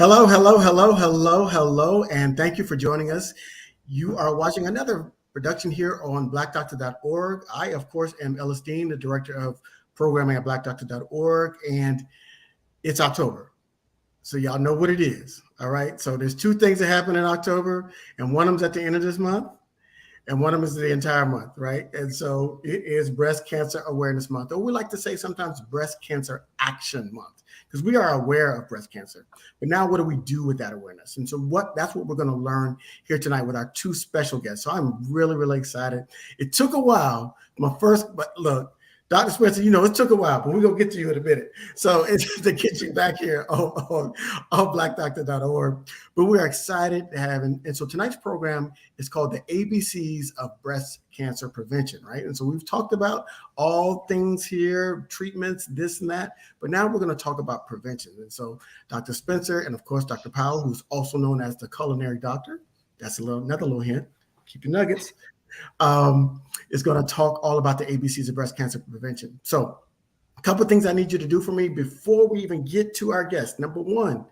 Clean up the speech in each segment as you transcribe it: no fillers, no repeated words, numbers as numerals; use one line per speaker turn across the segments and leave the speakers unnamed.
Hello, hello, hello, hello, hello, and thank you for joining us. You are watching another production here on blackdoctor.org. I, of course, am Ellis Dean, the director of programming at blackdoctor.org, and it's October. So y'all know what it is. All right. So there's two things that happen in October, and one of them's at the end of this month, and one of them is the entire month, right? And so it is Breast Cancer Awareness Month, or we like to say sometimes Breast Cancer Action Month, because we are aware of breast cancer. But now what do we do with that awareness? And so that's what we're going to learn here tonight with our two special guests. So I'm really, really excited. It took a while. But look, Dr. Spencer, it took a while, but we're going to get to you in a minute. So it's to get you back here on blackdoctor.org. But we're excited to have, and so tonight's program is called the ABCs of Breast Cancer Prevention, right? And so we've talked about all things here, treatments, this and that, but now we're going to talk about prevention. And so Dr. Spencer and of course, Dr. Powell, who's also known as the culinary doctor. That's another little hint. Keep your nuggets. Is going to talk all about the ABCs of breast cancer prevention. So a couple of things I need you to do for me before we even get to our guest. Number one,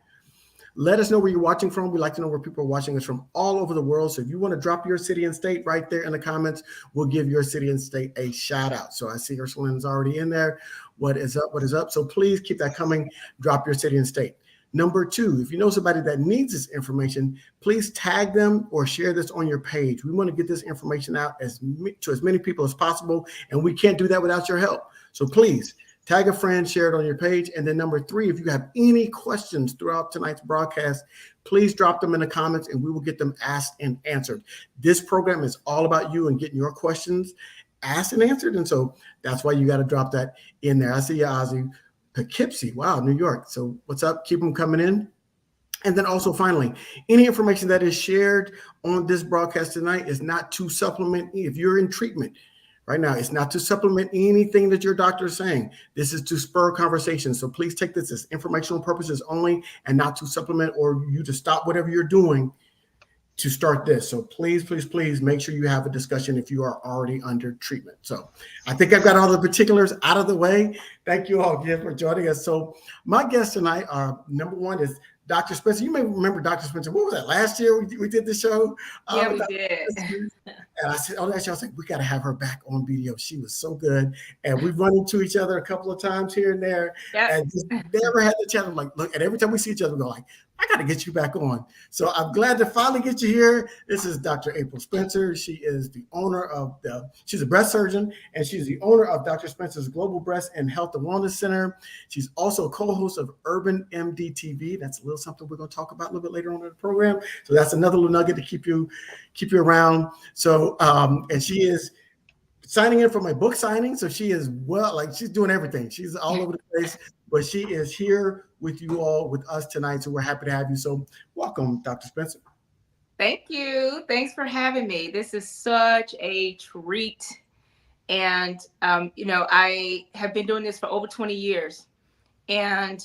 let us know where you're watching from. We like to know where people are watching us from all over the world. So if you want to drop your city and state right there in the comments, we'll give your city and state a shout out. So I see Ursuline's already in there. What is up? What is up? So please keep that coming. Drop your city and state. Number two, if you know somebody that needs this information, please tag them or share this on your page. We want to get this information out to as many people as possible, and we can't do that without your help. So please tag a friend, share it on your page. And then number three, if you have any questions throughout tonight's broadcast, please drop them in the comments and we will get them asked and answered. This program is all about you and getting your questions asked and answered. And so that's why you got to drop that in there. I see you, Ozzy. Poughkeepsie, wow, New York. So what's up? Keep them coming in. And then also finally, any information that is shared on this broadcast tonight is not to supplement. If you're in treatment right now, it's not to supplement anything that your doctor is saying. This is to spur conversation. So please take this as informational purposes only and not to supplement or you to stop whatever you're doing to start this. So please, please, please make sure you have a discussion if you are already under treatment. So I think I've got all the particulars out of the way. Thank you all again for joining us. So my guests tonight are, number one is Dr. Spencer. You may remember Dr. Spencer. What was that, last year we did the show?
Yeah, we did.
And I said, last year I was like, we got to have her back on video. She was so good. And we've run into each other a couple of times here and there. Yep. And just never had the chance. I'm like, look, and every time we see each other, we go like, I got to get you back on. So I'm glad to finally get you here. This is Dr. April Spencer. She is the owner of she's a breast surgeon, and she's the owner of Dr. Spencer's Global Breast and Health and Wellness Center. She's also a co-host of Urban MD TV. That's a little something we're going to talk about a little bit later on in the program. So that's another little nugget to keep you around. So, and she is signing in for my book signing. So she is she's doing everything. She's all over the place, but she is here with you all, with us tonight. So we're happy to have you. So welcome, Dr. Spencer.
Thank you. Thanks for having me. This is such a treat. And, I have been doing this for over 20 years. And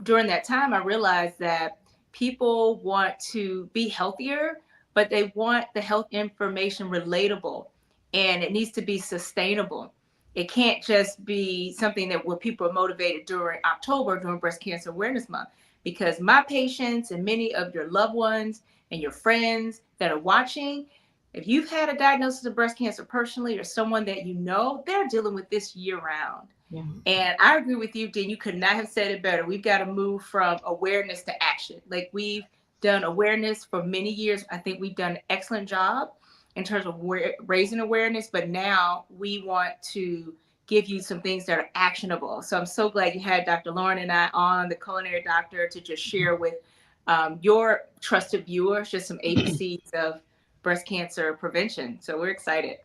during that time, I realized that people want to be healthier, but they want the health information relatable, and it needs to be sustainable. It can't just be something where people are motivated during October, during Breast Cancer Awareness Month, because my patients and many of your loved ones and your friends that are watching, if you've had a diagnosis of breast cancer personally or someone that you know, they're dealing with this year round. Yeah. And I agree with you, Dean. You could not have said it better. We've got to move from awareness to action. Like, we've done awareness for many years. I think we've done an excellent job in terms of raising awareness, but now we want to give you some things that are actionable. So I'm so glad you had Dr. Lauren and I on, the culinary doctor, to just share with your trusted viewers just some ABCs of breast cancer prevention. So we're excited.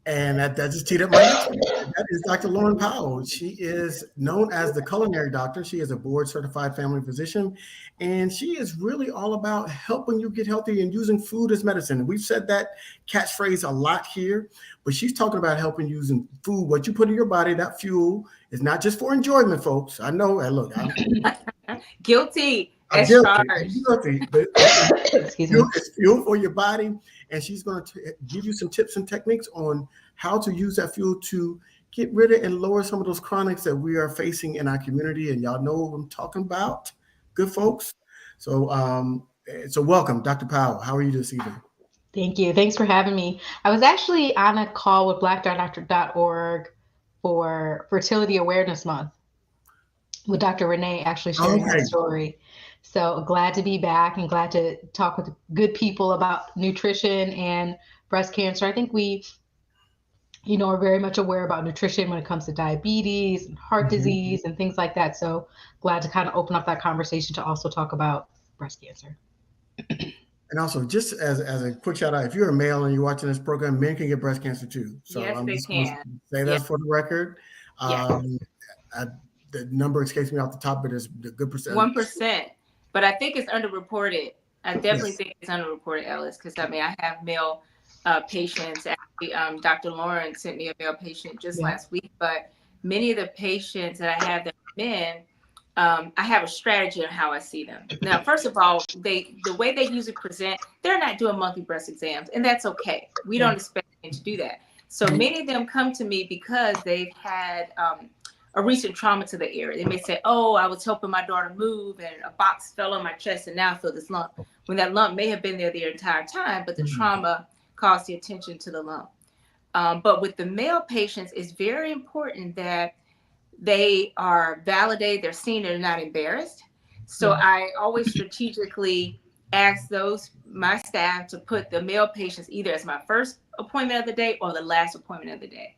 And that just teed up my next one. That is Dr. Lauren Powell. She is known as the culinary doctor. She is a board certified family physician, and she is really all about helping you get healthy and using food as medicine. And we've said that catchphrase a lot here, but she's talking about helping using food. What you put in your body, that fuel, is not just for enjoyment, folks. I know. Look,
guilty.
I'm guilty, but it's fuel for your body. And she's going to give you some tips and techniques on how to use that fuel to get rid of and lower some of those chronics that we are facing in our community. And y'all know what I'm talking about. good folks. So, so welcome, Dr. Powell. How are you this evening?
Thank you. Thanks for having me. I was actually on a call with black.org for Fertility Awareness Month with Dr. Renee actually sharing her
Okay.
story. So glad to be back and glad to talk with good people about nutrition and breast cancer. I think we, are very much aware about nutrition when it comes to diabetes and heart
Mhm.
disease and things like that. So glad to kind of open up that conversation to also talk about breast cancer.
And also, just as a quick shout out, if you're a male and you're watching this program, men can get breast cancer too. So
Yes,
I'm
they
just going to
can.
say
Yeah,
that for the record.
yeah.
Um, I, the number escapes me off the top, but it's a good percent.
1%. But I think it's underreported. I definitely
Yes.
think it's underreported, Ellis, because I mean, I have male patients. Actually, Dr. Lauren sent me a male patient just
Yeah.
last week. But many of the patients that I have that are men, I have a strategy on how I see them. Now, first of all, the way they usually present, they're not doing monthly breast exams, and that's okay. We
Yeah.
don't expect them to do that. So many of them come to me because they've had a recent trauma to the area. They may say, "Oh, I was helping my daughter move, and a box fell on my chest, and now I feel this lump." When that lump may have been there the entire time, but the
Mhm.
trauma caused the attention to the lump. But with the male patients, it's very important that they are validated, they're seen, they're not embarrassed. So
Yeah.
I always strategically ask my staff to put the male patients either as my first appointment of the day or the last appointment of the day.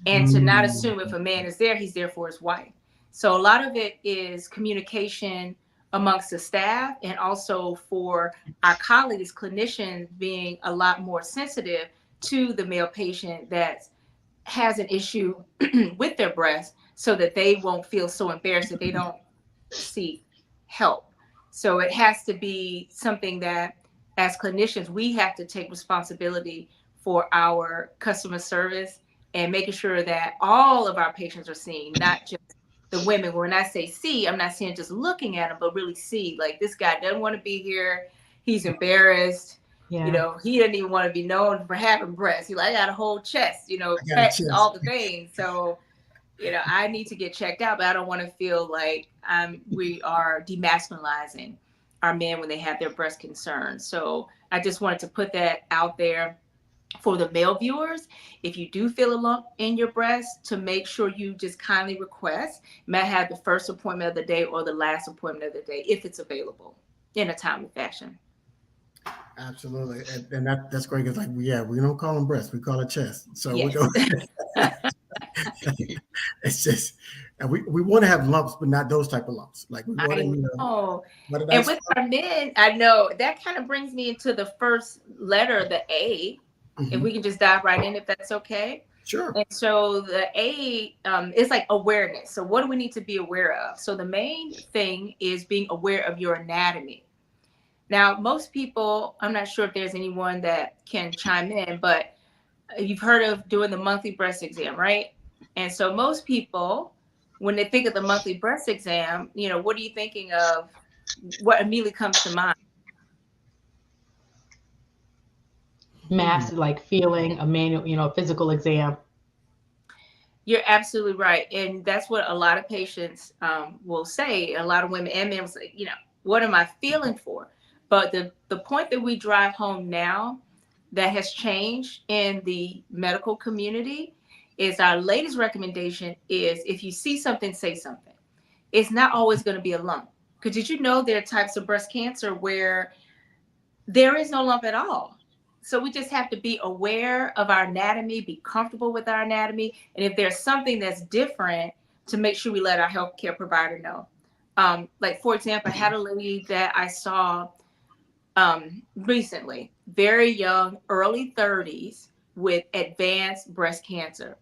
And to not
Mm.
assume if a man is there, he's there for his wife. So a lot of it is communication amongst the staff and also for our colleagues, clinicians being a lot more sensitive to the male patient that has an issue with their breast so that they won't feel so embarrassed that they don't seek help. So it has to be something that, as clinicians, we have to take responsibility for our customer service and making sure that all of our patients are seen, not just the women. When I say see, I'm not saying just looking at them, but really see, like, this guy doesn't want to be here. He's embarrassed.
Yeah.
He didn't even want to be known for having breasts. He like, I got a whole chest,
I got a
fat,
chance.
all the things. So I need to get checked out, but I don't want to feel like we are demasculinizing our men when they have their breast concerns. So I just wanted to put that out there for the male viewers. If you do feel a lump in your breast, to make sure you just kindly request, may I have the first appointment of the day or the last appointment of the day if it's available in a timely fashion.
Absolutely. And that's great. Because, like, yeah, we don't call them breasts, we call it chest. So we go,
Yes.
it's just, and we want to have lumps, but not those type of lumps. Like, we want to,
I know.
what a
And
nice,
with our men, I know that kind of brings me into the first letter, the A. If
mhm.
we can just dive right in, if that's okay.
Sure.
And so the A is like awareness. So what do we need to be aware of? So the main thing is being aware of your anatomy. Now, most people, I'm not sure if there's anyone that can chime in, but you've heard of doing the monthly breast exam, right? And so most people, when they think of the monthly breast exam, what are you thinking of? What immediately comes to mind?
Hmm.
Mass like feeling a manual, physical exam.
You're absolutely right. And that's what a lot of patients will say. A lot of women and men will say, what am I feeling for? But the point that we drive home now that has changed in the medical community is our latest recommendation is if you see something, say something. It's not always going to be a lump. Because did you know there are types of breast cancer where there is no lump at all? So we just have to be aware of our anatomy, be comfortable with our anatomy, and if there's something that's different, to make sure we let our healthcare provider know. Like, for example, I had a lady that I saw recently, very young, early 30s, with advanced breast cancer,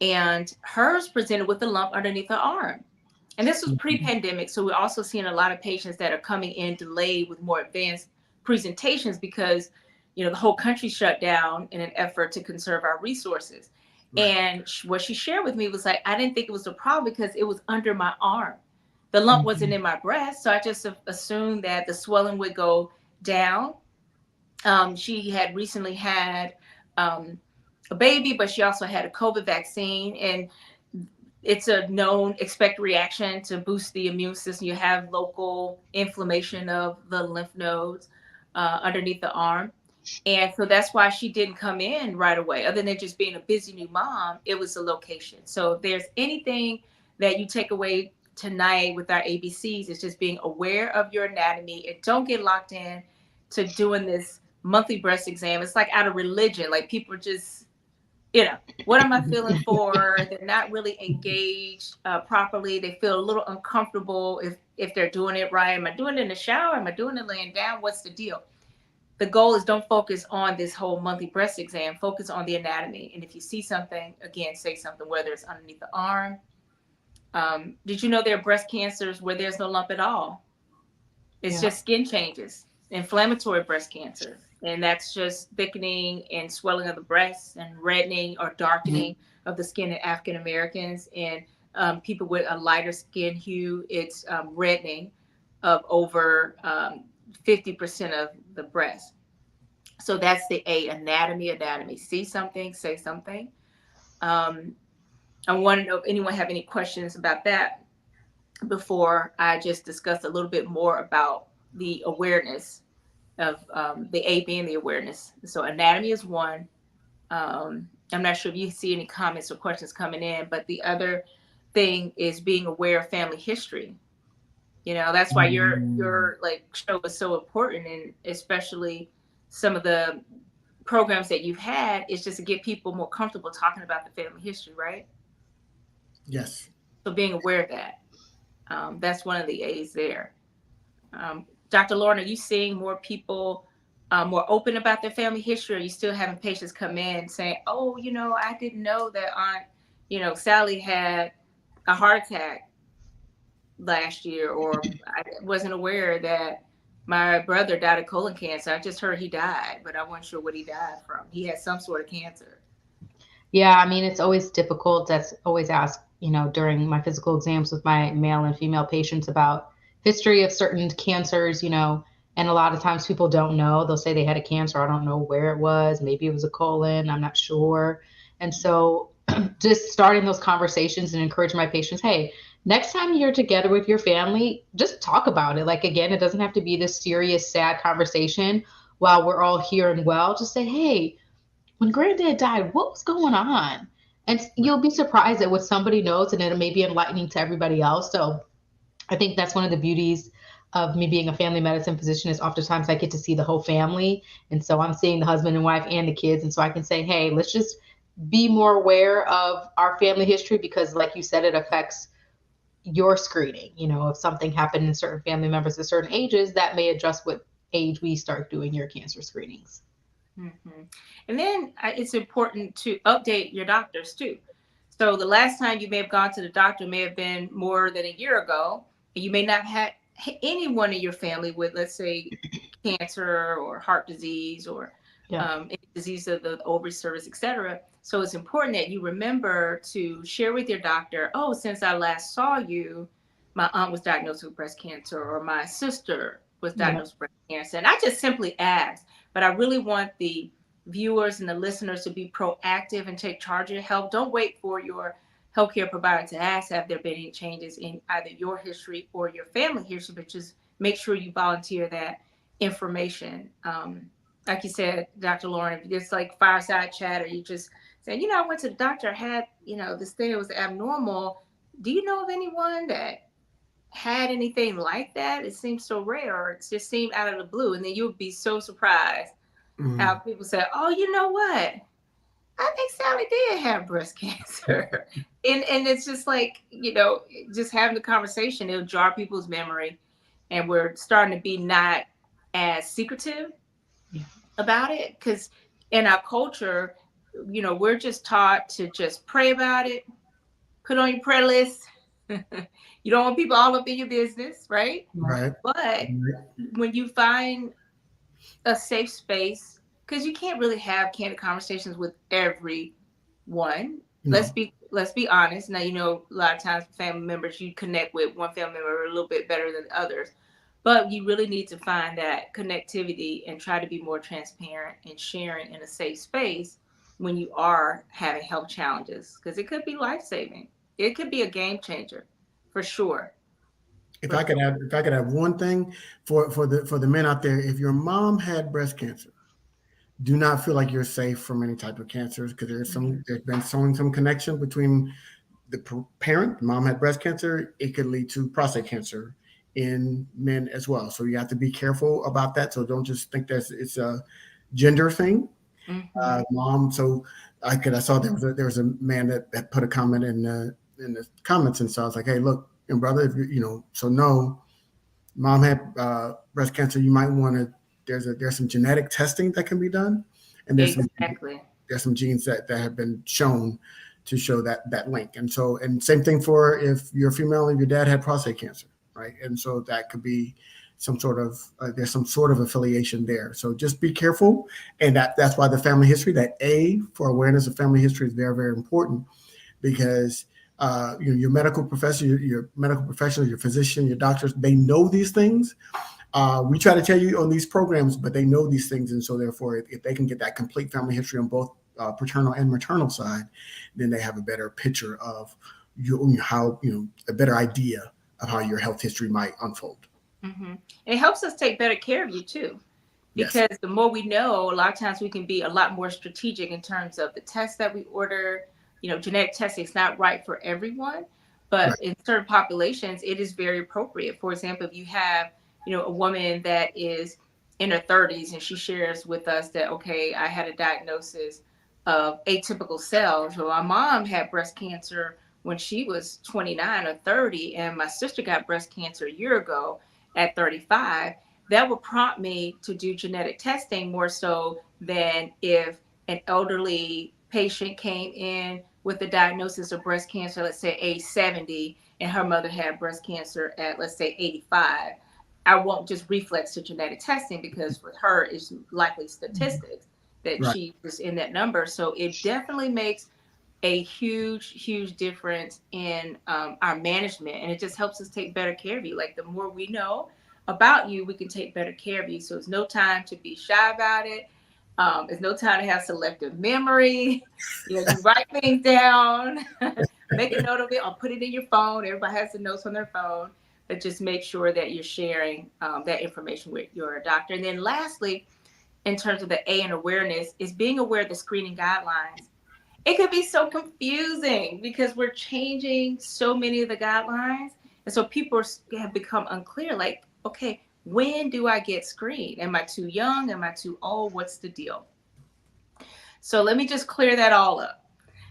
and hers presented with a lump underneath her arm. And this was pre-pandemic, so we're also seeing a lot of patients that are coming in delayed with more advanced presentations because the whole country shut down in an effort to conserve our resources.
Right.
And what she shared with me was like, I didn't think it was a problem because it was under my arm. The lump wasn't
Mhm.
in my breast, so I just assumed that the swelling would go down. She had recently had a baby, but she also had a COVID vaccine, and it's a known expected reaction to boost the immune system. You have local inflammation of the lymph nodes underneath the arm. And so that's why she didn't come in right away. Other than just being a busy new mom, it was the location. So if there's anything that you take away tonight with our ABCs, it's just being aware of your anatomy and don't get locked in to doing this monthly breast exam. It's like out of religion. Like people are just, what am I feeling for? They're not really engaged properly. They feel a little uncomfortable if they're doing it right. Am I doing it in the shower? Am I doing it laying down? What's the deal? The goal is don't focus on this whole monthly breast exam. Focus on the anatomy. And if you see something, again, say something, whether it's underneath the arm. Did you know there are breast cancers where there's no lump at all? It's just skin changes, inflammatory breast cancer. And that's just thickening and swelling of the breasts and reddening or darkening of the skin in African Americans. And people with a lighter skin hue, it's reddening of over 50% of the breast. So that's the A, anatomy. See something, say something. I want to know if anyone have any questions about that before I just discuss a little bit more about the awareness of the A being the awareness. So anatomy is one. I'm not sure if you see any comments or questions coming in, but the other thing is being aware of family history. That's why your like show is so important, and especially some of the programs that you've had is just to get people more comfortable talking about the family history, right?
Yes.
So being aware of that, that's one of the A's there. Dr. Lauren, are you seeing more people more open about their family history? Or are you still having patients come in saying, "Oh, I didn't know that Aunt, Sally had a heart attack last year," or "I wasn't aware that my brother died of colon cancer. I just heard he died, but I wasn't sure what he died from. He had some sort of cancer."
Yeah, I mean, it's always difficult. That's always asked, during my physical exams with my male and female patients about history of certain cancers, and a lot of times people don't know. They'll say they had a cancer. I don't know where it was. Maybe it was a colon. I'm not sure. And so just starting those conversations and encourage my patients, hey, next time you're together with your family, just talk about it. Like, again, it doesn't have to be this serious, sad conversation while we're all here and well. Just say, hey, when granddad died, what was going on? And you'll be surprised at what somebody knows, and it may be enlightening to everybody else. So I think that's one of the beauties of me being a family medicine physician is oftentimes I get to see the whole family. And so I'm seeing the husband and wife and the kids. And so I can say, hey, let's just be more aware of our family history because, like you said, it affects your screening. If something happened in certain family members at certain ages, that may adjust what age we start doing your cancer screenings.
Mm-hmm. And then it's important to update your doctors too. So the last time you may have gone to the doctor may have been more than a year ago, and you may not have anyone in your family with, let's say, cancer or heart disease or any disease of the ovary, cervix, etc. So it's important that you remember to share with your doctor, oh, since I last saw you, my aunt was diagnosed with breast cancer, or my sister was diagnosed with breast cancer. And I just simply ask, but I really want the viewers and the listeners to be proactive and take charge of your health. Don't wait for your healthcare provider to ask, have there been any changes in either your history or your family history, but just make sure you volunteer that information. Like you said, Dr. Lauren, if it's like fireside chat, or you just saying, I went to the doctor, I had, this thing that was abnormal. Do you know of anyone that had anything like that? It seems so rare, or it just seemed out of the blue. And then you'll be so surprised how people say, oh, you know what? I think Sally did have breast cancer. and it's just like, just having the conversation, it'll jar people's memory. And we're starting to be not as secretive about it. Because in our culture, we're just taught to just pray about it, put on your prayer list. You don't want people all up in your business, right?
Right.
But when you find a safe space, because you can't really have candid conversations with everyone. No. Let's be honest. Now, a lot of times family members, you connect with one family member a little bit better than others, but you really need to find that connectivity and try to be more transparent and sharing in a safe space when you are having health challenges, because it could be life-saving it could be a game changer for sure.
If
For
I could
sure.
add, if I could have one thing for the men out there, if your mom had breast cancer, do not feel like you're safe from any type of cancers because
Mhm.
there's been some connection between the parent, mom had breast cancer, it could lead to prostate cancer in men as well. So you have to be careful about that. So don't just think that it's a gender thing.
Mhm.
Mom, so I saw there was a man that put a comment in the comments, and so I was like, hey, look, and brother, if so no, mom had breast cancer. You might want to. There's some genetic testing that can be done, and
Exactly.
there's some genes that have been shown to show that link. And so, and same thing for if you're female and your dad had prostate cancer, right? And so that could be some sort of there's some sort of affiliation there. So just be careful, and that's why the family history, that A for awareness of family history, is very very important because. Your medical professor, your medical professionals, your physician, your doctors, they know these things. We try to tell you on these programs, but they know these things, and so therefore, if they can get that complete family history on both paternal and maternal side, then they have a better picture of how a better idea of how your health history might unfold.
Hmm. It helps us take better care of you too,
Yes,
because the more we know, a lot of times we can be a lot more strategic in terms of the tests that we order. Genetic testing is not right for everyone, but
right.
in certain populations, it is very appropriate. For example, if you have, a woman that is in her 30s and she shares with us that, okay, I had a diagnosis of atypical cells. Well, my mom had breast cancer when she was 29 or 30, and my sister got breast cancer a year ago at 35. That would prompt me to do genetic testing more so than if an elderly patient came in with a diagnosis of breast cancer, let's say age 70, and her mother had breast cancer at, let's say, 85. I won't just reflex to genetic testing because for her, it's likely statistics that
Right.
she was in that number. So it definitely makes a huge, huge difference in our management. And it just helps us take better care of you. Like the more we know about you, we can take better care of you. So it's no time to be shy about it. It's no time to have selective memory. You write things down, make a note of it, or put it in your phone. Everybody has the notes on their phone, but just make sure that you're sharing that information with your doctor. And then lastly, in terms of the A in awareness, is being aware of the screening guidelines. It could be so confusing because we're changing so many of the guidelines. And so people have become unclear like, okay, when do I get screened? Am I too young? Am I too old? What's the deal? So let me just clear that all up.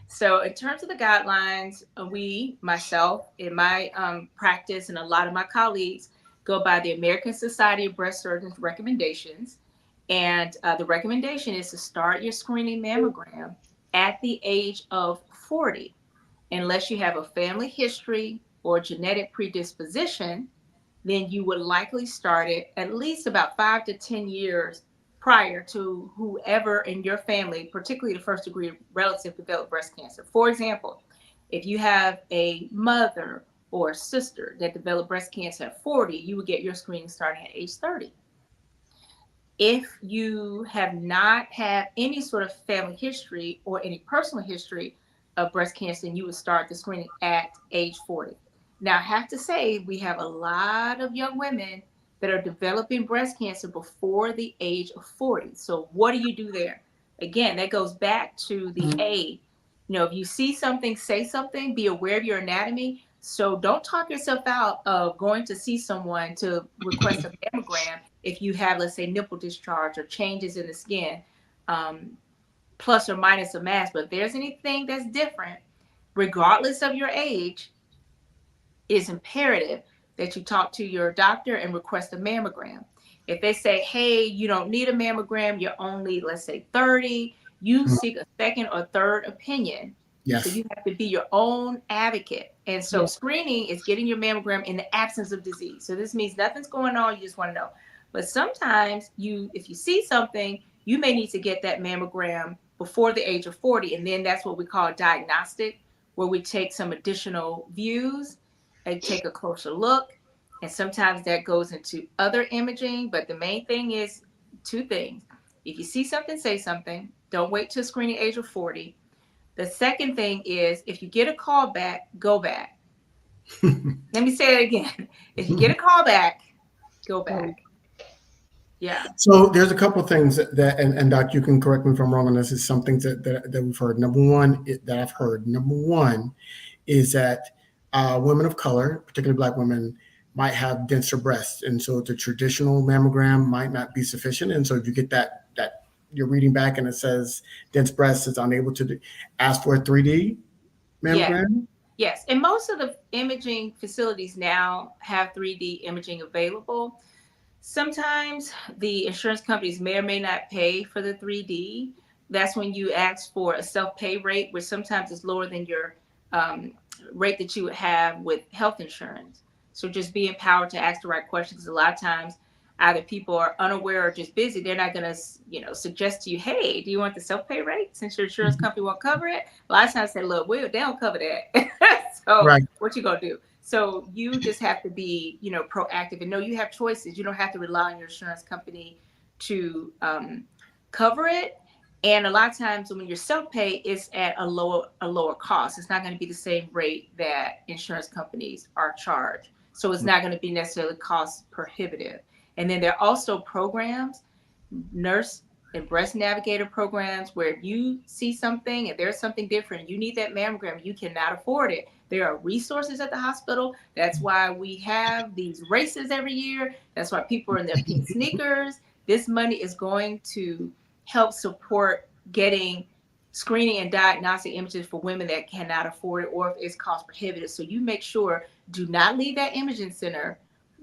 So, in terms of the guidelines, myself, in my practice, and a lot of my colleagues go by the American Society of Breast Surgeons recommendations. And the recommendation is to start your screening mammogram at the age of 40, unless you have a family history or genetic predisposition, then you would likely start it at least about 5 to 10 years prior to whoever in your family, particularly the first degree relative, developed breast cancer. For example, if you have a mother or a sister that developed breast cancer at 40, you would get your screening starting at age 30. If you have not had any sort of family history or any personal history of breast cancer, then you would start the screening at age 40. Now, I have to say, we have a lot of young women that are developing breast cancer before the age of 40. So, what do you do there? Again, that goes back to the A. If you see something, say something, be aware of your anatomy. So, don't talk yourself out of going to see someone to request a mammogram if you have, let's say, nipple discharge or changes in the skin, um, plus or minus a mass. But if there's anything that's different, regardless of your age, it's imperative that you talk to your doctor and request a mammogram. If they say, hey, you don't need a mammogram, you're only, let's say, 30, you
Mm.
seek a second or third opinion. So
Yes.
you have to be your own advocate. And so
Yeah.
screening is getting your mammogram in the absence of disease. So this means nothing's going on, you just want to know. But sometimes if you see something, you may need to get that mammogram before the age of 40. And then that's what we call diagnostic, where we take some additional views and take a closer look. And sometimes that goes into other imaging. But the main thing is two things. If you see something, say something. Don't wait till screening age of 40. The second thing is if you get a call back, go back. Let me say it again. If you get a call back, go back. Yeah.
So there's a couple of things and Doc, you can correct me if I'm wrong on this, is some things that we've heard. Number one, that I've heard, number one is that women of color, particularly Black women, might have denser breasts. And so the traditional mammogram might not be sufficient. And so if you get that you're reading back and it says dense breasts, is unable to ask for a 3D
Yes.
mammogram.
Yes. And most of the imaging facilities now have 3D imaging available. Sometimes the insurance companies may or may not pay for the 3D. That's when you ask for a self-pay rate, which sometimes is lower than your rate that you would have with health insurance. So just be empowered to ask the right questions. A lot of times, either people are unaware or just busy. They're not going to, suggest to you, hey, do you want the self-pay rate since your insurance company won't cover it? A lot of times they say, look, they don't cover that. So
Right.
what you going to do? So you just have to be, proactive and know you have choices. You don't have to rely on your insurance company to cover it. And a lot of times when you're self-pay, it's at a lower cost. It's not going to be the same rate that insurance companies are charged. So it's not going to be necessarily cost prohibitive. And then there are also programs, nurse and breast navigator programs, where if you see something and there's something different, you need that mammogram, you cannot afford it. There are resources at the hospital. That's why we have these races every year. That's why people are in their pink sneakers. This money is going to help support getting screening and diagnostic images for women that cannot afford it or if it's cost prohibitive. So you make sure, do not leave that imaging center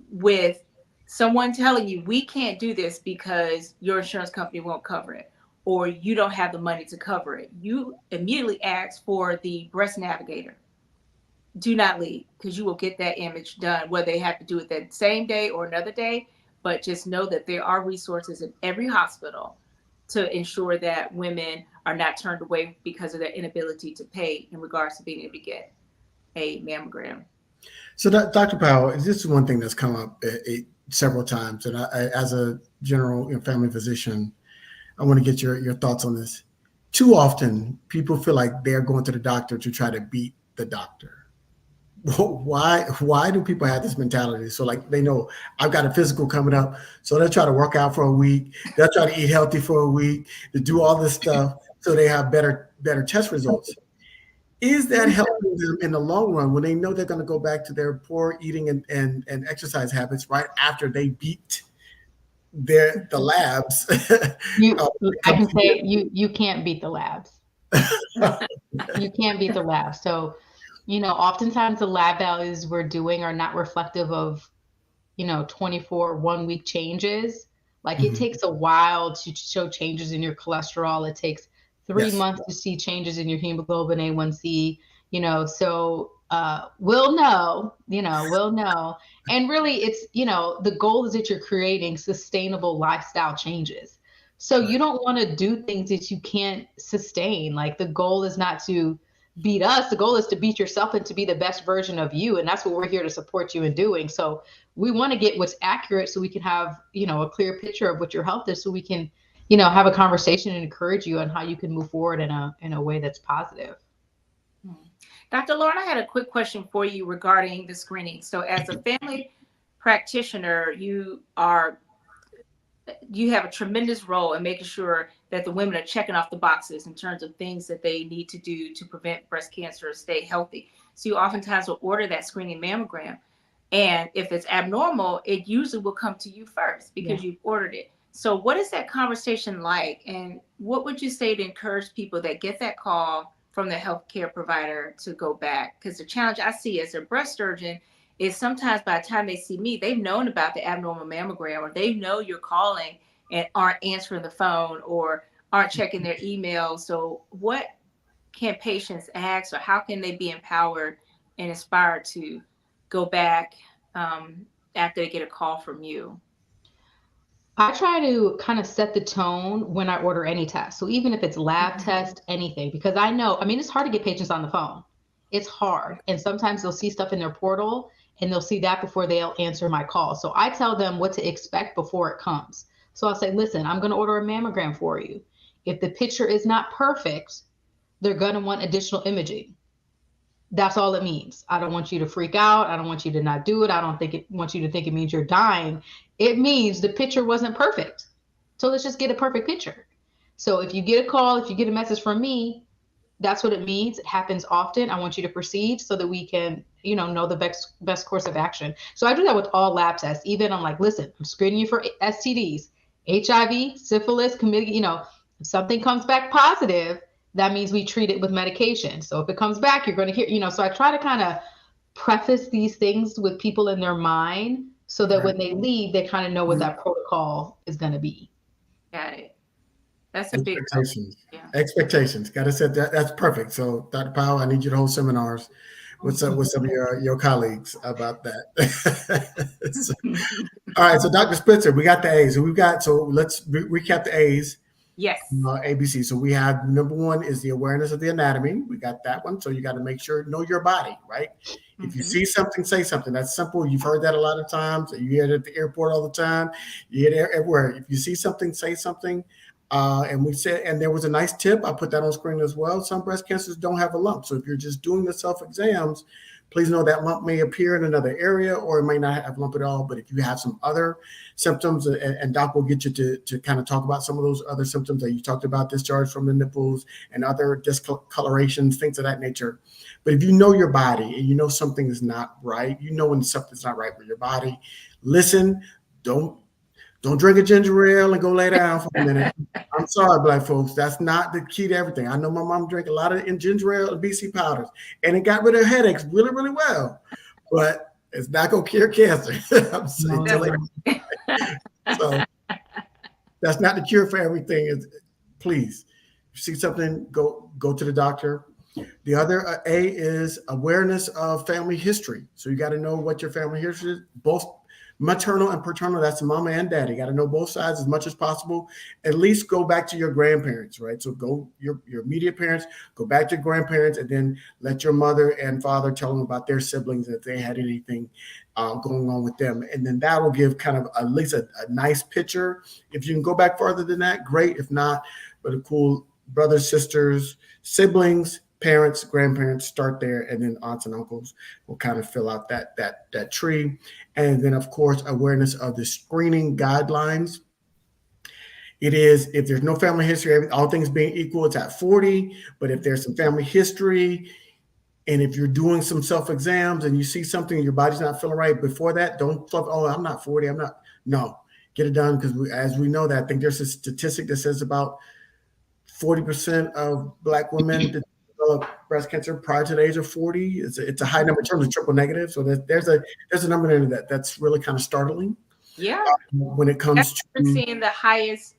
with someone telling you we can't do this because your insurance company won't cover it or you don't have the money to cover it. You immediately ask for the breast navigator. Do not leave, because you will get that image done, whether they have to do it that same day or another day. But just know that there are resources in every hospital to ensure that women are not turned away because of their inability to pay in regards to being able to get a mammogram.
So, Dr. Powell, this is one thing that's come up several times, and as a general family physician, I want to get your thoughts on this. Too often, people feel like they're going to the doctor to try to beat the doctor. Why do people have this mentality? So like they know I've got a physical coming up, so they'll try to work out for a week. They'll try to eat healthy for a week, to do all this stuff so they have better test results. Is that helping them in the long run when they know they're going to go back to their poor eating and exercise habits right after they beat the labs?
I can say you can't beat the labs. You can't beat the labs. So, oftentimes the lab values we're doing are not reflective of, 24 1 week changes. Like it takes a while to show changes in your cholesterol. It takes 3 months to see changes in your hemoglobin A1C, so we'll know. And really it's, the goal is that you're creating sustainable lifestyle changes. So you don't want to do things that you can't sustain. Like the goal is not to beat us. The goal is to beat yourself and to be the best version of you. And that's what we're here to support you in doing. So we want to get what's accurate so we can have, a clear picture of what your health is so we can, have a conversation and encourage you on how you can move forward in a way that's positive.
Dr. Lauren, I had a quick question for you regarding the screening. So as a family practitioner, you have a tremendous role in making sure that the women are checking off the boxes in terms of things that they need to do to prevent breast cancer or stay healthy. So you oftentimes will order that screening mammogram. And if it's abnormal, it usually will come to you first because you've ordered it. So what is that conversation like? And what would you say to encourage people that get that call from the healthcare provider to go back? Because the challenge I see as a breast surgeon is sometimes by the time they see me, they've known about the abnormal mammogram, or they know you're calling and aren't answering the phone or aren't checking their email. So what can patients ask, or how can they be empowered and inspired to go back after they get a call from you?
I try to kind of set the tone when I order any test. So even if it's lab test, anything, because I know, it's hard to get patients on the phone. It's hard. And sometimes they'll see stuff in their portal and they'll see that before they'll answer my call. So I tell them what to expect before it comes. So I'll say, listen, I'm going to order a mammogram for you. If the picture is not perfect, they're going to want additional imaging. That's all it means. I don't want you to freak out. I don't want you to not do it. I don't want you to think it means you're dying. It means the picture wasn't perfect. So let's just get a perfect picture. So if you get a call, if you get a message from me, that's what it means. It happens often. I want you to proceed so that we can, know the best course of action. So I do that with all lab tests. Even I'm like, listen, I'm screening you for STDs, HIV, syphilis, chlamydia. If something comes back positive, that means we treat it with medication. So if it comes back, you're going to hear, so I try to kind of preface these things with people in their mind so that when they leave, they kind of know what that protocol is going to be.
Got it. That's a big
expectations. Yeah. Expectations. Got to set that. That's perfect. So, Dr. Powell, I need you to hold seminars with some of your colleagues about that. So, all right. So, Dr. Spitzer, we got the A's. So let's recap the A's.
Yes.
ABC. So we have number one is the awareness of the anatomy. We got that one. So you got to make sure, know your body, right? If you see something, say something. That's simple. You've heard that a lot of times. You hear it at the airport all the time. You hear it everywhere. If you see something, say something. And we said, and there was a nice tip. I put that on screen as well. Some breast cancers don't have a lump. So if you're just doing the self-exams, please know that lump may appear in another area or it may not have lump at all. But if you have some other symptoms, and Doc will get you to kind of talk about some of those other symptoms that you talked about, discharge from the nipples and other discolorations, things of that nature. But if you know your body and you know something is not right, when something's not right with your body, listen, don't drink a ginger ale and go lay down for a minute. I'm sorry, Black folks. That's not the key to everything. I know my mom drank a lot of ginger ale and BC powders, and it got rid of headaches really, really well. But it's not going to cure cancer. I'm saying, so that's not the cure for everything. Please, if you see something, go to the doctor. The other A is awareness of family history. So you got to know what your family history is, both maternal and paternal. That's mama and daddy. You got to know both sides as much as possible. At least go back to your grandparents, right? So go your immediate parents, go back to your grandparents, and then let your mother and father tell them about their siblings if they had anything going on with them. And then that will give kind of at least a nice picture. If you can go back farther than that, great. If not, but a cool brothers, sisters, siblings, parents, grandparents, start there, and then aunts and uncles will kind of fill out that tree. And then, of course, awareness of the screening guidelines. It is, if there's no family history, all things being equal, it's at 40. But if there's some family history, and if you're doing some self-exams and you see something, your body's not feeling right before that, don't thought, oh, I'm not 40. I'm not. No, get it done, because as we know that, I think there's a statistic that says about 40% of Black women develop breast cancer prior to the age of 40. It's a high number in terms of triple negative. So there's a number there that's really kind of startling.
Yeah.
When it comes to
seeing the highest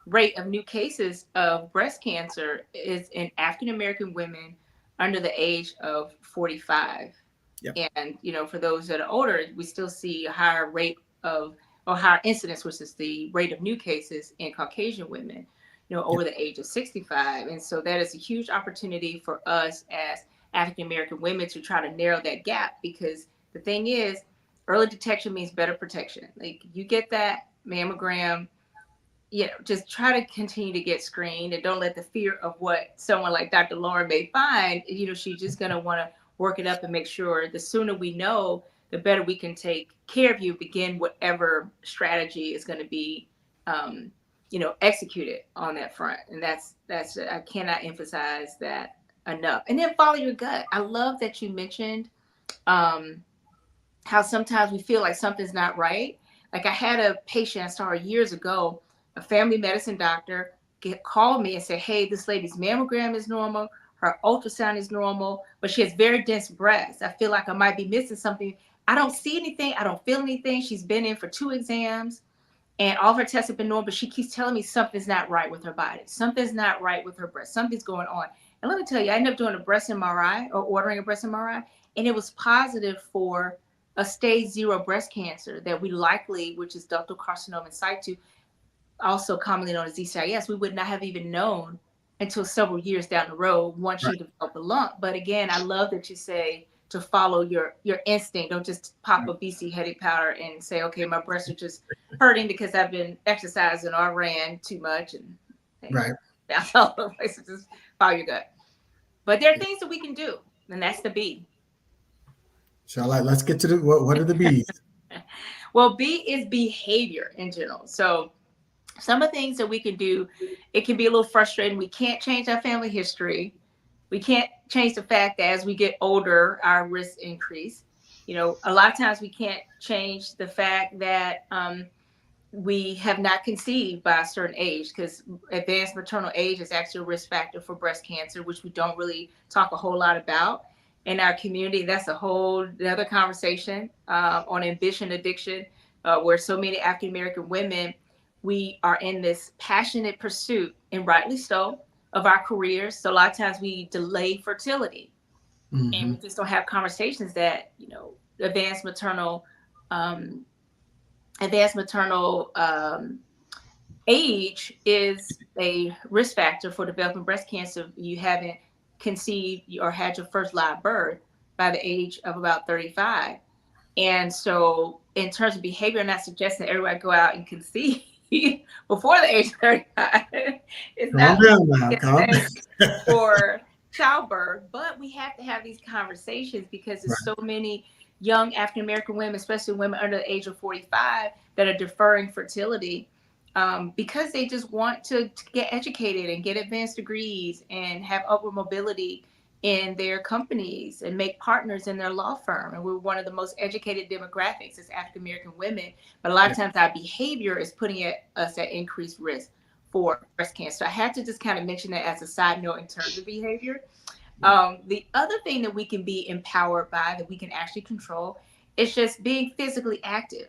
rate of new cases of breast cancer is in African American women under the age of 45. Yep. And for those that are older, we still see a higher rate or higher incidence, which is the rate of new cases in Caucasian women, over the age of 65. And so that is a huge opportunity for us as African American women to try to narrow that gap, because the thing is, early detection means better protection. Like, you get that mammogram, just try to continue to get screened, and don't let the fear of what someone like Dr. Lauren may find, she's just going to want to work it up and make sure the sooner we know, the better we can take care of you, begin whatever strategy is going to be executed on that front. And that's I cannot emphasize that enough. And then follow your gut. I love that you mentioned how sometimes we feel like something's not right. Like, I had a patient I saw years ago, a family medicine doctor called me and said, hey, this lady's mammogram is normal, her ultrasound is normal, but she has very dense breasts. I feel like I might be missing something. I don't see anything. I don't feel anything. She's been in for 2 exams. And all of her tests have been normal, but she keeps telling me something's not right with her body. Something's not right with her breast. Something's going on. And let me tell you, I ended up doing a breast MRI, or ordering a breast MRI, and it was positive for a stage 0 breast cancer that we likely, which is ductal carcinoma in situ, also commonly known as DCIS, we would not have even known until several years down the road once you develop a lump. But again, I love that you say to follow your instinct. Don't just pop a BC headache powder and say, okay, my breasts are just hurting because I've been exercising or I ran too much. And that's all the places. Just follow your gut. But there are things that we can do, and that's the B.
So let's get to the what are the B's?
Well, B is behavior in general. So some of the things that we can do, it can be a little frustrating. We can't change our family history. We can't change the fact that as we get older, our risks increase. A lot of times we can't change the fact that we have not conceived by a certain age, because advanced maternal age is actually a risk factor for breast cancer, which we don't really talk a whole lot about in our community. That's a whole other conversation on ambition addiction, where so many African American women, we are in this passionate pursuit, and rightly so, of our careers. So a lot of times we delay fertility, and we just don't have conversations that advanced maternal um, advanced maternal age is a risk factor for developing breast cancer. You haven't conceived or had your first live birth by the age of about 35. And so in terms of behavior, I'm not suggesting everybody go out and conceive before the age of 35. It's
Calm
not
down now. Calm down.
for childbirth, but we have to have these conversations because there's so many young African American women, especially women under the age of 45, that are deferring fertility because they just want to get educated and get advanced degrees and have upward mobility in their companies and make partners in their law firm. And we're one of the most educated demographics as African American women, but a lot of times our behavior is putting us at increased risk for breast cancer. So I had to just kind of mention that as a side note in terms of behavior. The other thing that we can be empowered by, that we can actually control, is just being physically active.